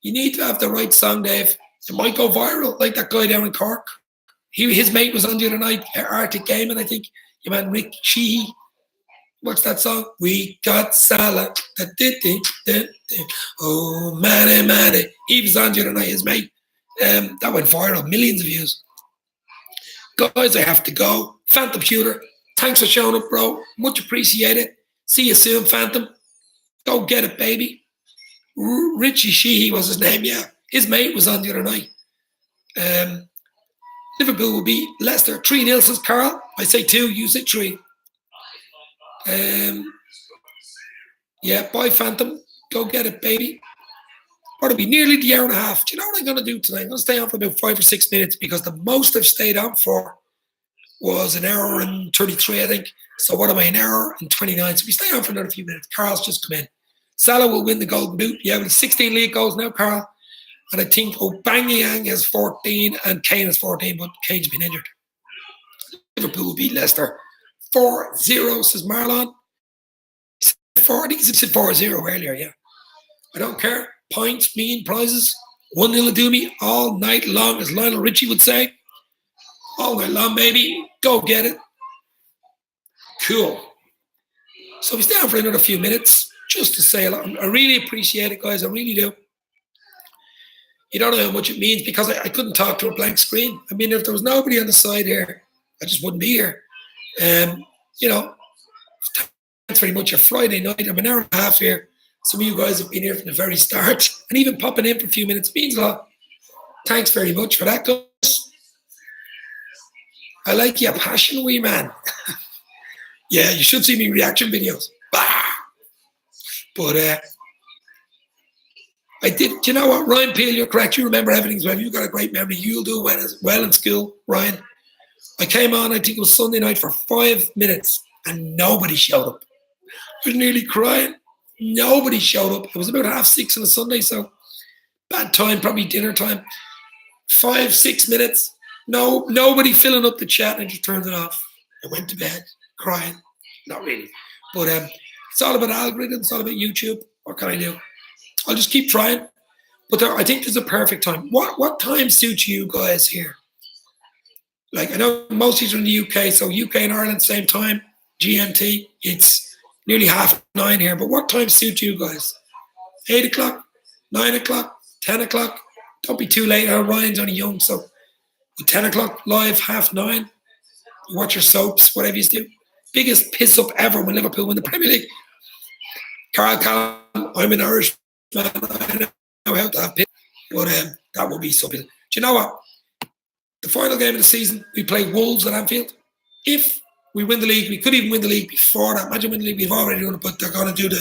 You need to have the right song, Dave. It might go viral, like that guy down in Cork. His mate was on the other night, Arctic Gaming, I think. Your man Rick Sheehy. What's that song? We got Salah. Oh, Mane. He was on the other night, his mate. That went viral, millions of views. Guys, I have to go. Phantom Shooter, thanks for showing up, bro. Much appreciated. See you soon, Phantom. Go get it, baby. Richie Sheehy was his name, yeah. His mate was on the other night. Liverpool will beat Leicester 3-0, says Carl. I say 2, you say 3. Yeah, bye, Phantom. Go get it, baby. It'll be nearly the hour and a half. Do you know what I'm going to do tonight? I'm going to stay on for about 5 or 6 minutes because the most I've stayed on for was an hour and 33, I think. So what am I, an hour and 29? So we stay on for another few minutes. Carl's just come in. Salah will win the Golden Boot. Yeah, with 16 league goals now, Carl. And I think Aubameyang has 14 and Kane has 14, but Kane's been injured. Liverpool will beat Leicester 4-0, says Marlon. I think he said 4-0 earlier, yeah. I don't care. Points, mean, prizes. 1-0 do me all night long, as Lionel Richie would say. All night long, baby. Go get it. Cool. So he's down for another few minutes just to say a lot. I really appreciate it, guys. I really do. You don't know how much it means, because I couldn't talk to a blank screen. I mean, if there was nobody on the side here, I just wouldn't be here. You know, thanks very much. A Friday night. I'm an hour and a half here. Some of you guys have been here from the very start, and even popping in for a few minutes means a lot. Thanks very much for that, guys. I like your passion, wee man. Yeah, you should see me reaction videos. Bah! But I did. Do you know what, Ryan Peel? You're correct. You remember everything as well. You've got a great memory. You'll do well in school, Ryan. I came on, I think it was Sunday night, for 5 minutes, and nobody showed up. I was nearly crying. Nobody showed up. It was about 6:30 on a Sunday, so bad time, probably dinner time. 5-6 minutes. Nobody filling up the chat, and I just turned it off. I went to bed crying. Not really. But it's all about algorithms. It's all about YouTube. What can I do? I'll just keep trying. But I think there's a perfect time. What time suits you guys here? Like, I know most of you are in the UK, so UK and Ireland, same time, GMT. It's nearly 9:30 here. But what time suits you guys? 8 o'clock, 9 o'clock, 10 o'clock? Don't be too late. Ryan's only young, so 10 o'clock live, 9:30. You watch your soaps, whatever you do. Biggest piss up ever when Liverpool win the Premier League. Carl Callum, I'm an Irish man. I know how to have piss. But that will be something. Do you know what? The final game of the season, we play Wolves at Anfield. If we win the league, we could even win the league before that. Imagine winning the league, we've already done it, but they're going to do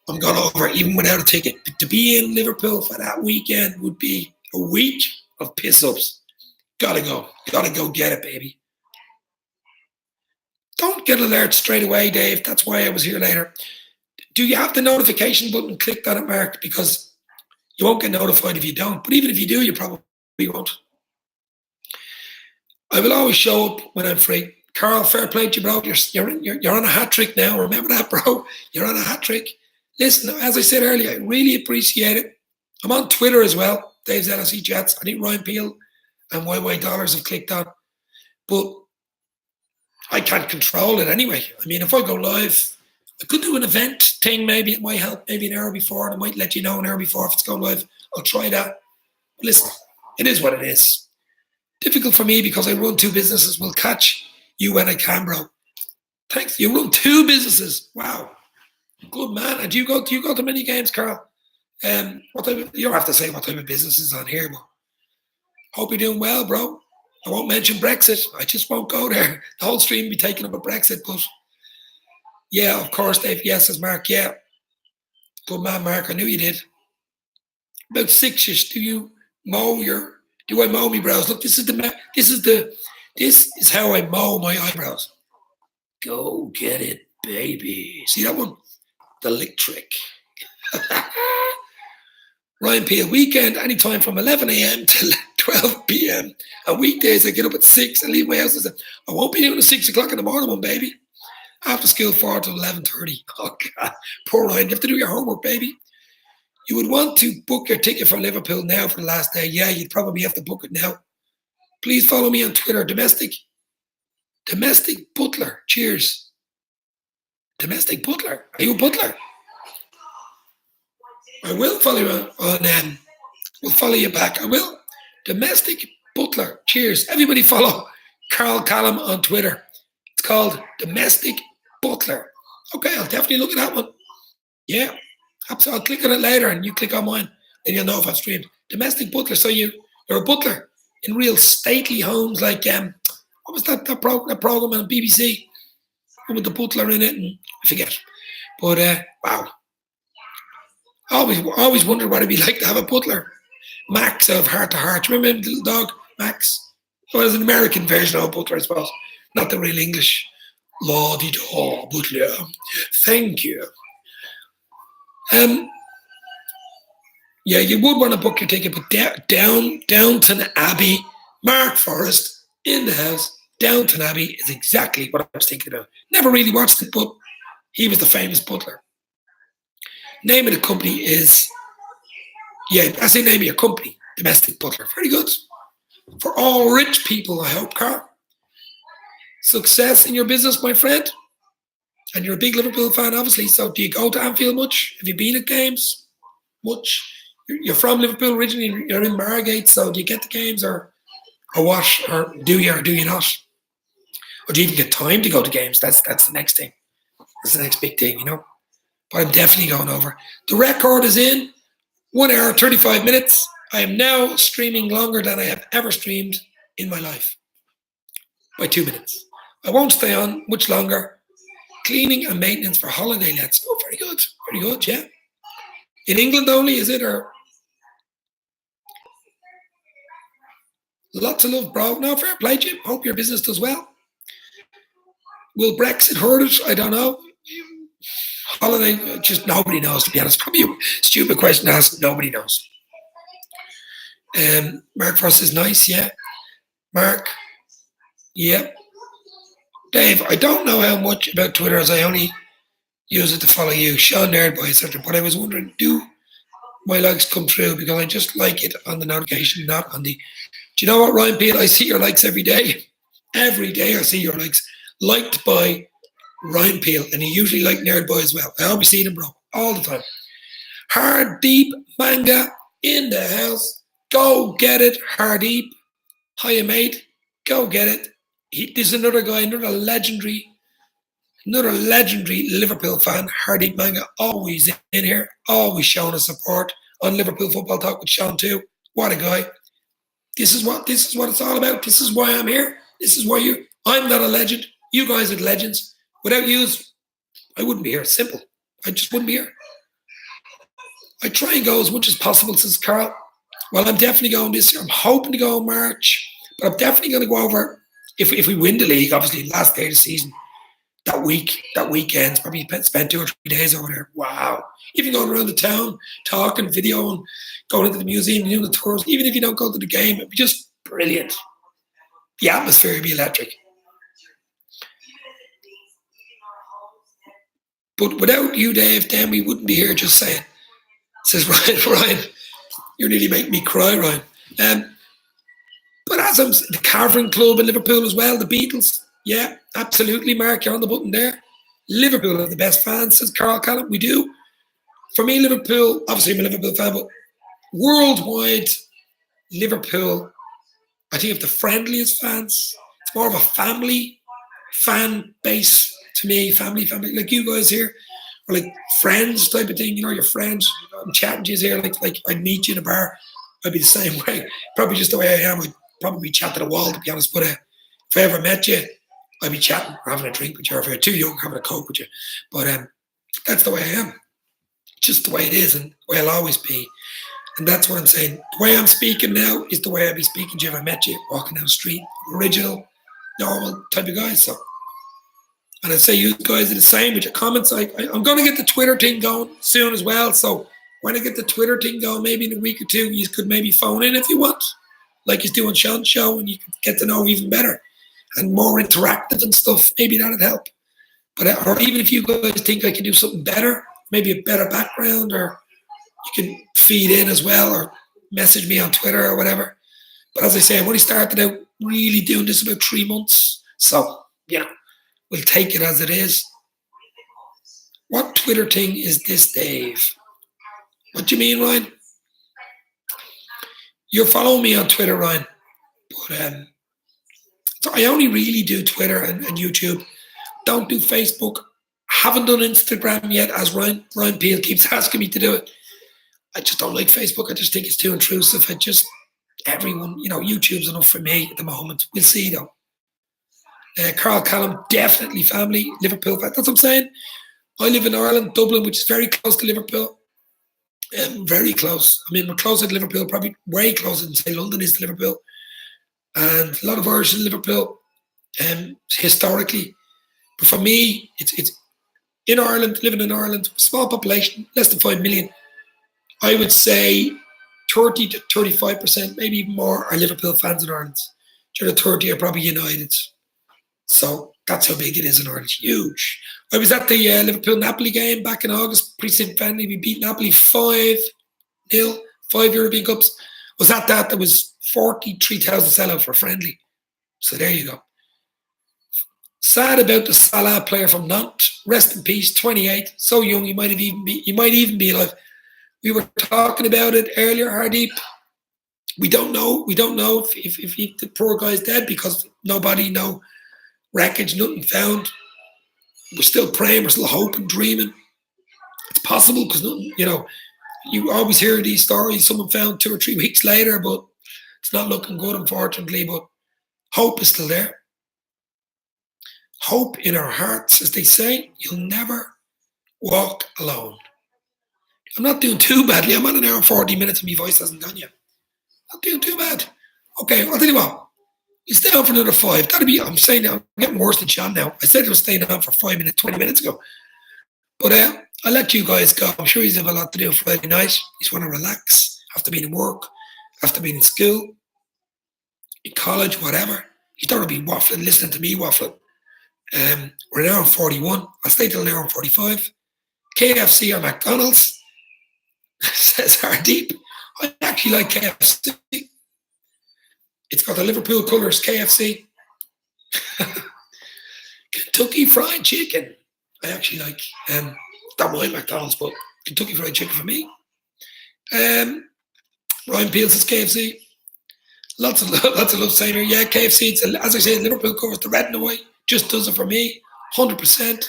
I'm going over even without a ticket. But to be in Liverpool for that weekend would be a week of piss-ups. Gotta go get it, baby. Don't get alerts straight away, Dave. That's why I was here later. Do you have the notification button clicked on it, Mark? Because you won't get notified if you don't. But even if you do, you probably won't. I will always show up when I'm free. Carl, fair play to you, bro. You're on a hat trick now. Remember that, bro? You're on a hat trick. Listen, as I said earlier, I really appreciate it. I'm on Twitter as well. Dave's LSE Chats. I think Ryan Peel and YY Dollars have clicked on. But I can't control it anyway. I mean, if I go live, I could do an event thing. Maybe it might help. Maybe an hour before, and I might let you know an hour before if it's going live. I'll try that. But listen, it is what it is. Difficult for me because I run 2 businesses. We'll catch you when I can, bro. Thanks. You run 2 businesses. Wow. Good man. And do you go to many games, Carl? You don't have to say what type of business is on here, but hope you're doing well, bro. I won't mention Brexit. I just won't go there. The whole stream will be taken up with Brexit, but yeah, of course, Dave. Yes, says Mark. Yeah. Good man, Mark. I knew you did. About 6-ish. Do I mow my brows? Look, this is how I mow my eyebrows. Go get it, baby. See that one? The lick trick. Ryan Peel, weekend, anytime from 11 a.m. till 12 p.m. On weekdays, I get up at 6 and leave my house. I won't be doing a 6 o'clock in the morning one, baby. After school, 4 till 11:30. Oh, God. Poor Ryan, you have to do your homework, baby. You would want to book your ticket for Liverpool now for the last day. Yeah, you'd probably have to book it now. Please follow me on Twitter. Domestic Butler. Cheers. Domestic Butler. Are you a butler? I will follow you on we'll follow you back. I will. Domestic Butler. Cheers. Everybody follow Carl Callum on Twitter. It's called Domestic Butler. Okay, I'll definitely look at that one. Yeah. I'll click on it later and you click on mine. Then you'll know if I've streamed. Domestic Butler. So you're a butler in real stately homes like, what was that program on BBC? With the butler in it, and I forget. But, wow. I always wondered what it'd be like to have a butler. Max of Heart to Heart. Remember him, the little dog, Max? Well, it was an American version of a butler, I suppose. Not the real English. La-di-da, butler. Thank you. Yeah, you would want to book your ticket, but Downton Abbey, Mark Forrest in the house. Downton Abbey is exactly what I was thinking about. Never really watched it, but he was the famous butler. Name of the company is, yeah, I say name of your company, Domestic Butler. Very good. For all rich people, I hope, Carl. Success in your business, my friend. And you're a big Liverpool fan, obviously. So do you go to Anfield much? Have you been at games much? You're from Liverpool originally. You're in Margate. So do you get the games or what? Or do you not? Or do you even get time to go to games? That's the next thing. That's the next big thing, you know. But I'm definitely going over. The record is in 1 hour, 35 minutes. I am now streaming longer than I have ever streamed in my life. By 2 minutes. I won't stay on much longer. Cleaning and maintenance for holiday lets. Oh, very good. Very good, yeah. In England only, is it? Or lots of love, bro. No, fair play, Jim. Hope your business does well. Will Brexit hurt it? I don't know. Holiday, just nobody knows, to be honest. Probably a stupid question to ask. Nobody knows. Mark Frost is nice, yeah. Mark, yeah. Dave, I don't know how much about Twitter as I only use it to follow you. Sean Nerdboy, etc. But I was wondering, do my likes come through? Because I just like it on the notification, not on the... Do you know what, Ryan Peel? I see your likes every day. Every day I see your likes. Liked by Ryan Peel, and he usually like Nerdboy as well. I hope you see him, bro, all the time. Hard Deep Manga in the house. Go get it, Hardeep. Hiya, mate. Go get it. There's another guy, another legendary Liverpool fan, Hardeep Manga, always in here, always showing us support on Liverpool Football Talk with Sean too. What a guy. This is what it's all about. This is why I'm here. This is why I'm not a legend. You guys are legends. Without you, I wouldn't be here. Simple. I just wouldn't be here. I try and go as much as possible, says Carl. Well, I'm definitely going this year. I'm hoping to go in March, but I'm definitely going to go over, if we win the league, obviously, last day of the season, that weekend, probably spent 2 or 3 days over there. Wow. Even going around the town, talking, videoing, going into the museum, doing the tours, even if you don't go to the game, it'd be just brilliant. The atmosphere would be electric. But without you, Dave, then we wouldn't be here, just saying. Says Ryan, you're nearly making me cry, Ryan. But as I'm the Carvering Club in Liverpool as well, the Beatles. Yeah, absolutely, Mark, you're on the button there. Liverpool are the best fans, says Carl Callum. We do. For me, Liverpool, obviously I'm a Liverpool fan, but worldwide, Liverpool, I think, have the friendliest fans. It's more of a family fan base to me, family, like you guys here, or like friends type of thing, you know, your friends. I'm chatting to you here, like I'd meet you in a bar, I'd be the same way. Probably just the way I am, I'd probably chat to the wall, to be honest, but if I ever met you, I'd be chatting or having a drink with you, or if you're too young, having a Coke with you. But that's the way I am. Just the way it is, and the way I'll always be. And that's what I'm saying. The way I'm speaking now is the way I'd be speaking to you if I met you walking down the street. Original, normal type of guy. So, and I'd say you guys are the same with your comments. I'm going to get the Twitter thing going soon as well. So when I get the Twitter thing going, maybe in a week or two, you could maybe phone in if you want, like he's doing Sean's show, and you could get to know even better and more interactive and stuff. Maybe that'd help. But or even if you guys think I can do something better, maybe a better background, or you can feed in as well, or message me on Twitter or whatever. But as I say, I've only started out really doing this about 3 months. So, we'll take it as it is. What Twitter thing is this, Dave? What do you mean, Ryan? You're following me on Twitter, Ryan. But so I only really do Twitter and YouTube. Don't do Facebook. Haven't done Instagram yet, as Ryan Peel keeps asking me to do it. I just don't like Facebook. I just think it's too intrusive. Everyone, YouTube's enough for me at the moment. We'll see, though. Carl Callum, definitely family, Liverpool fan. That's what I'm saying. I live in Ireland, Dublin, which is very close to Liverpool. Very close. I mean, we're closer to Liverpool, probably way closer than, say, London is to Liverpool. And a lot of Irish in Liverpool, historically. But for me, it's in Ireland, living in Ireland, small population, less than 5 million. I would say 30 to 35%, maybe even more, are Liverpool fans in Ireland. The other 30 are probably United. So that's how big it is in Ireland. Huge. I was at the Liverpool-Napoli game back in August, pre-season friendly. We beat Napoli 5-0, 5 European Cups. Was at that? There was 43,000 sellout for friendly. So there you go. Sad about the Salah player from Nantes. Rest in peace, 28. So young, you might even be alive. We were talking about it earlier, Hardeep. We don't know. We don't know if the poor guy's dead because nobody, no wreckage, nothing found. We're still praying. We're still hoping, dreaming. It's possible because you always hear these stories. Someone found 2 or 3 weeks later, but it's not looking good, unfortunately. But hope is still there. Hope in our hearts, as they say. You'll never walk alone. I'm not doing too badly. I'm on an hour and 40 minutes and my voice hasn't gone yet. Not doing too bad. Okay, I'll tell you what. You stay on for another 5. I'm saying now, I'm getting worse than John now. I said I was staying on for 5 minutes, 20 minutes ago. But I'll let you guys go. I'm sure he's have a lot to do Friday night. He's want to relax after being in work, after being in school, in college, whatever. He's don't want to be waffling, listening to me waffling. We're an hour and 41. I'll stay till an hour and 45. KFC or McDonald's, says Hardeep. I actually like KFC. It's got the Liverpool colours, KFC. Kentucky Fried Chicken. I actually like, don't mind McDonald's, but Kentucky Fried Chicken for me. Ryan Peel says KFC. Lots of love saying here. Yeah, KFC, as I say, Liverpool covers the red and the white. Just does it for me, 100%.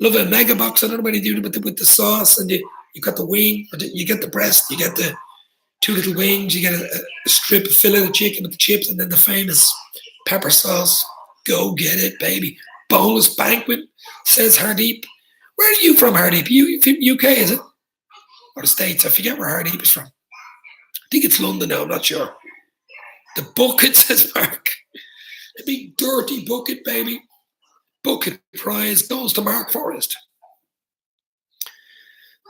Love a mega box. I don't know what you do with the sauce, and you got the wing, or you get the breast, you get the 2 little wings, you get a strip of fillet of chicken with the chips, and then the famous pepper sauce. Go get it, baby. Boneless banquet, says Hardeep. Where are you from, Hardeep? You from UK, is it? Or the States? I forget where Hardeep is from. I think it's London now, I'm not sure. The bucket, says Mark. A big dirty bucket, baby. Bucket prize goes to Mark Forrest.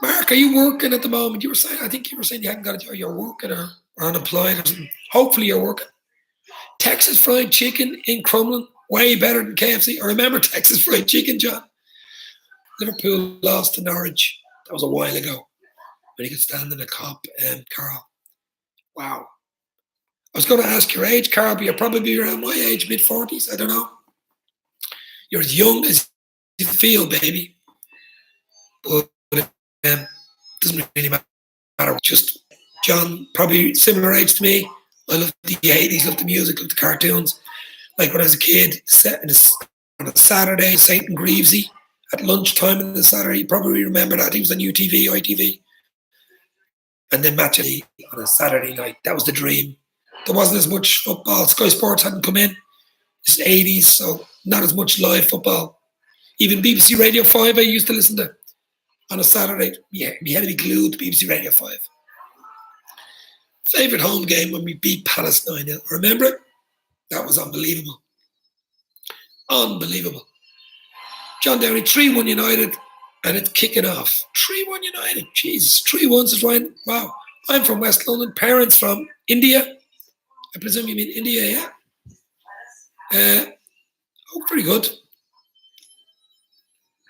Mark, are you working at the moment? I think you were saying you hadn't got a job. You're working or unemployed or something. Hopefully you're working. Texas Fried Chicken in Crumlin, way better than KFC. I remember Texas Fried Chicken, John. Liverpool lost to Norwich. That was a while ago. When he could stand in a cop, Carl. Wow. I was going to ask your age, Carl, but you're probably around my age, mid-40s. I don't know. You're as young as you feel, baby. But doesn't really matter. Just John, probably similar age to me. I love the 80s, love the music, love the cartoons. Like when I was a kid, on a Saturday, St. and Greavesy at lunchtime on the Saturday. You probably remember that. He was on UTV, ITV. And then match on a Saturday night. That was the dream. There wasn't as much football. Sky Sports hadn't come in. It's the 80s, so not as much live football. Even BBC Radio 5 I used to listen to on a Saturday. Yeah, we had to be glued to BBC Radio 5. Favourite home game when we beat Palace 9-0. Remember it? That was unbelievable. Unbelievable. John Downey, 3-1 United, and it's kicking off. 3-1 United. Jesus, 3-1s is right. Wow. I'm from West London. Parents from India. I presume you mean India, yeah? Pretty good.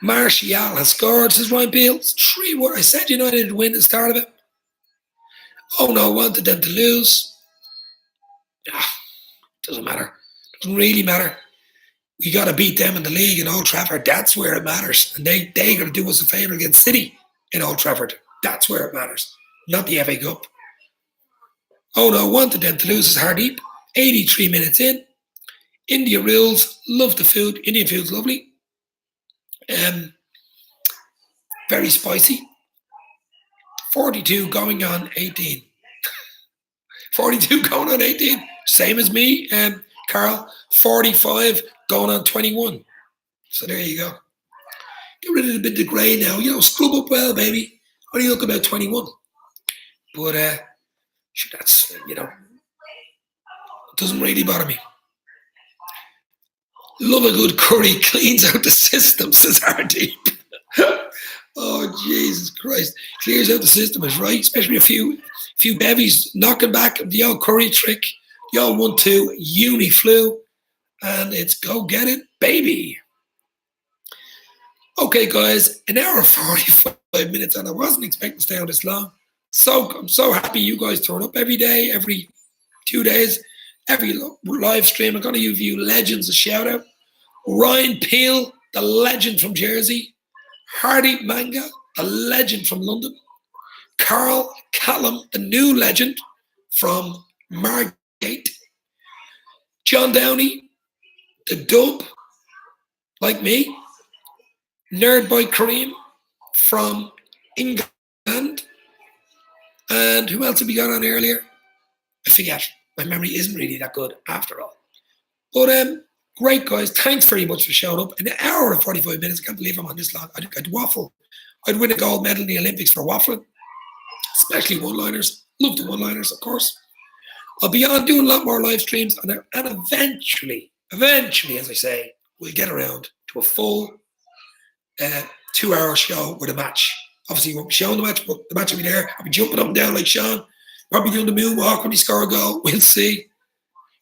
Martial has scored, says Ryan Beale. It's 3-1. I said United would win at the start of it. Oh no, I wanted them to lose. Doesn't matter. Doesn't really matter. We got to beat them in the league in Old Trafford. That's where it matters. And they got to do us a favour against City in Old Trafford. That's where it matters. Not the FA Cup. Oh no, I wanted them to lose, says Hardeep. 83 minutes in. India rules. Love the food. Indian food's lovely. Very spicy. 42 going on 18. 42 going on 18. Same as me, Carl. 45 going on 21. So there you go. Get rid of a bit of grey now. Scrub up well, baby. Only look about 21. But that's, it doesn't really bother me. Love a good curry, cleans out the system, says Hardeep. Oh, Jesus Christ. Clears out the system is right, especially a few bevies knocking back the old curry trick, the old 1-2 uni flu, and it's go get it, baby. Okay, guys, an hour and 45 minutes, and I wasn't expecting to stay on this long. So I'm so happy you guys turn up every day, every 2 days, every live stream. I'm going to give you legends a shout out. Ryan Peel, the legend from Jersey. Hardy Manga, the legend from London. Carl Callum, the new legend from Margate. John Downey, the dub, like me. Nerd Boy Kareem from England. And who else have we got on earlier? I forget. My memory isn't really that good after all. But great, guys. Thanks very much for showing up. An hour and 45 minutes. I can't believe I'm on this long. I'd waffle. I'd win a gold medal in the Olympics for waffling, especially one-liners. Love the one-liners, of course. I'll be on doing a lot more live streams, and eventually, as I say, we'll get around to a full 2-hour show with a match. Obviously, you won't be showing the match, but the match will be there. I'll be jumping up and down like Sean. Probably doing the moonwalk when he score a goal. We'll see.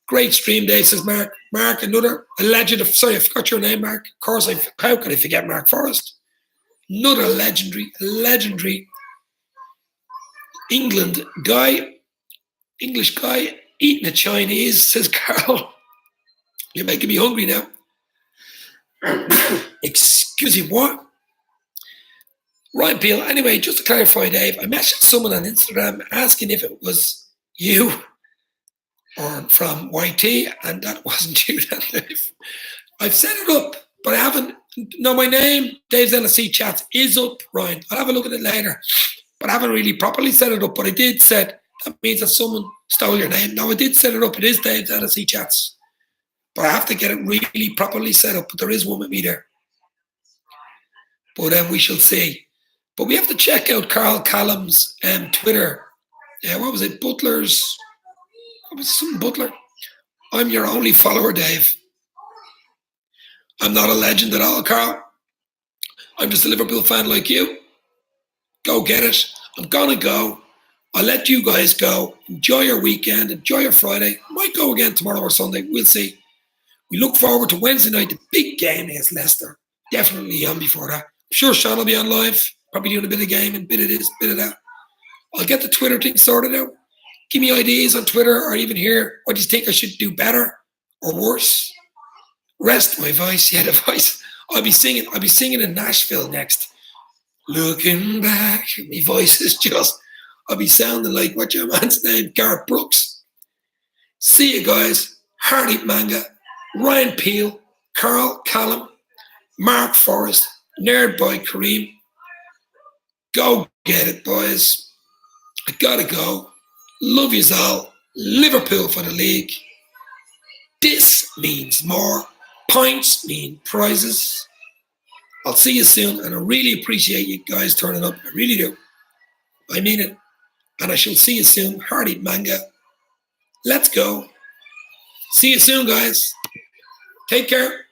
Great stream, Dave, says Mark. Mark, another a legend of, sorry, I forgot your name, Mark. Of course, how could I forget Mark Forrest? Another legendary English guy eating a Chinese, says Carl. You're making me hungry now. Excuse me, what? Ryan Peel, anyway, just to clarify, Dave, I messaged someone on Instagram asking if it was you or from YT, and that wasn't you, Dave. I've set it up, but I haven't. No, my name, Dave's LSC Chats, is up, Ryan. I'll have a look at it later, but I haven't really properly set it up. But I did set. That means that someone stole your name. No, I did set it up. It is Dave's LSC Chats, but I have to get it really properly set up. But there is one with me there. But we shall see. But we have to check out Carl Callum's Twitter. What was it? Butler's. What was some Butler? I'm your only follower, Dave. I'm not a legend at all, Carl. I'm just a Liverpool fan like you. Go get it. I'm going to go. I'll let you guys go. Enjoy your weekend. Enjoy your Friday. Might go again tomorrow or Sunday. We'll see. We look forward to Wednesday night, the big game against Leicester. Definitely on before that. I'm sure Sean will be on live. Probably doing a bit of game and bit of this, bit of that. I'll get the Twitter thing sorted out. Give me ideas on Twitter or even here. What do you think I should do better or worse? Rest my voice. Yeah, the voice. I'll be singing in Nashville next. Looking back, my voice is just, I'll be sounding like, what's your man's name? Gareth Brooks. See you guys. Hardy Manga, Ryan Peel, Carl Callum, Mark Forrest, Nerd Boy Kareem. Go get it, boys. I gotta go. Love yous all. Liverpool for the league. This means more. Points mean prizes. I'll see you soon, and I really appreciate you guys turning up. I really do. I mean it. And I shall see you soon. Hardy Manga. Let's go. See you soon, guys. Take care.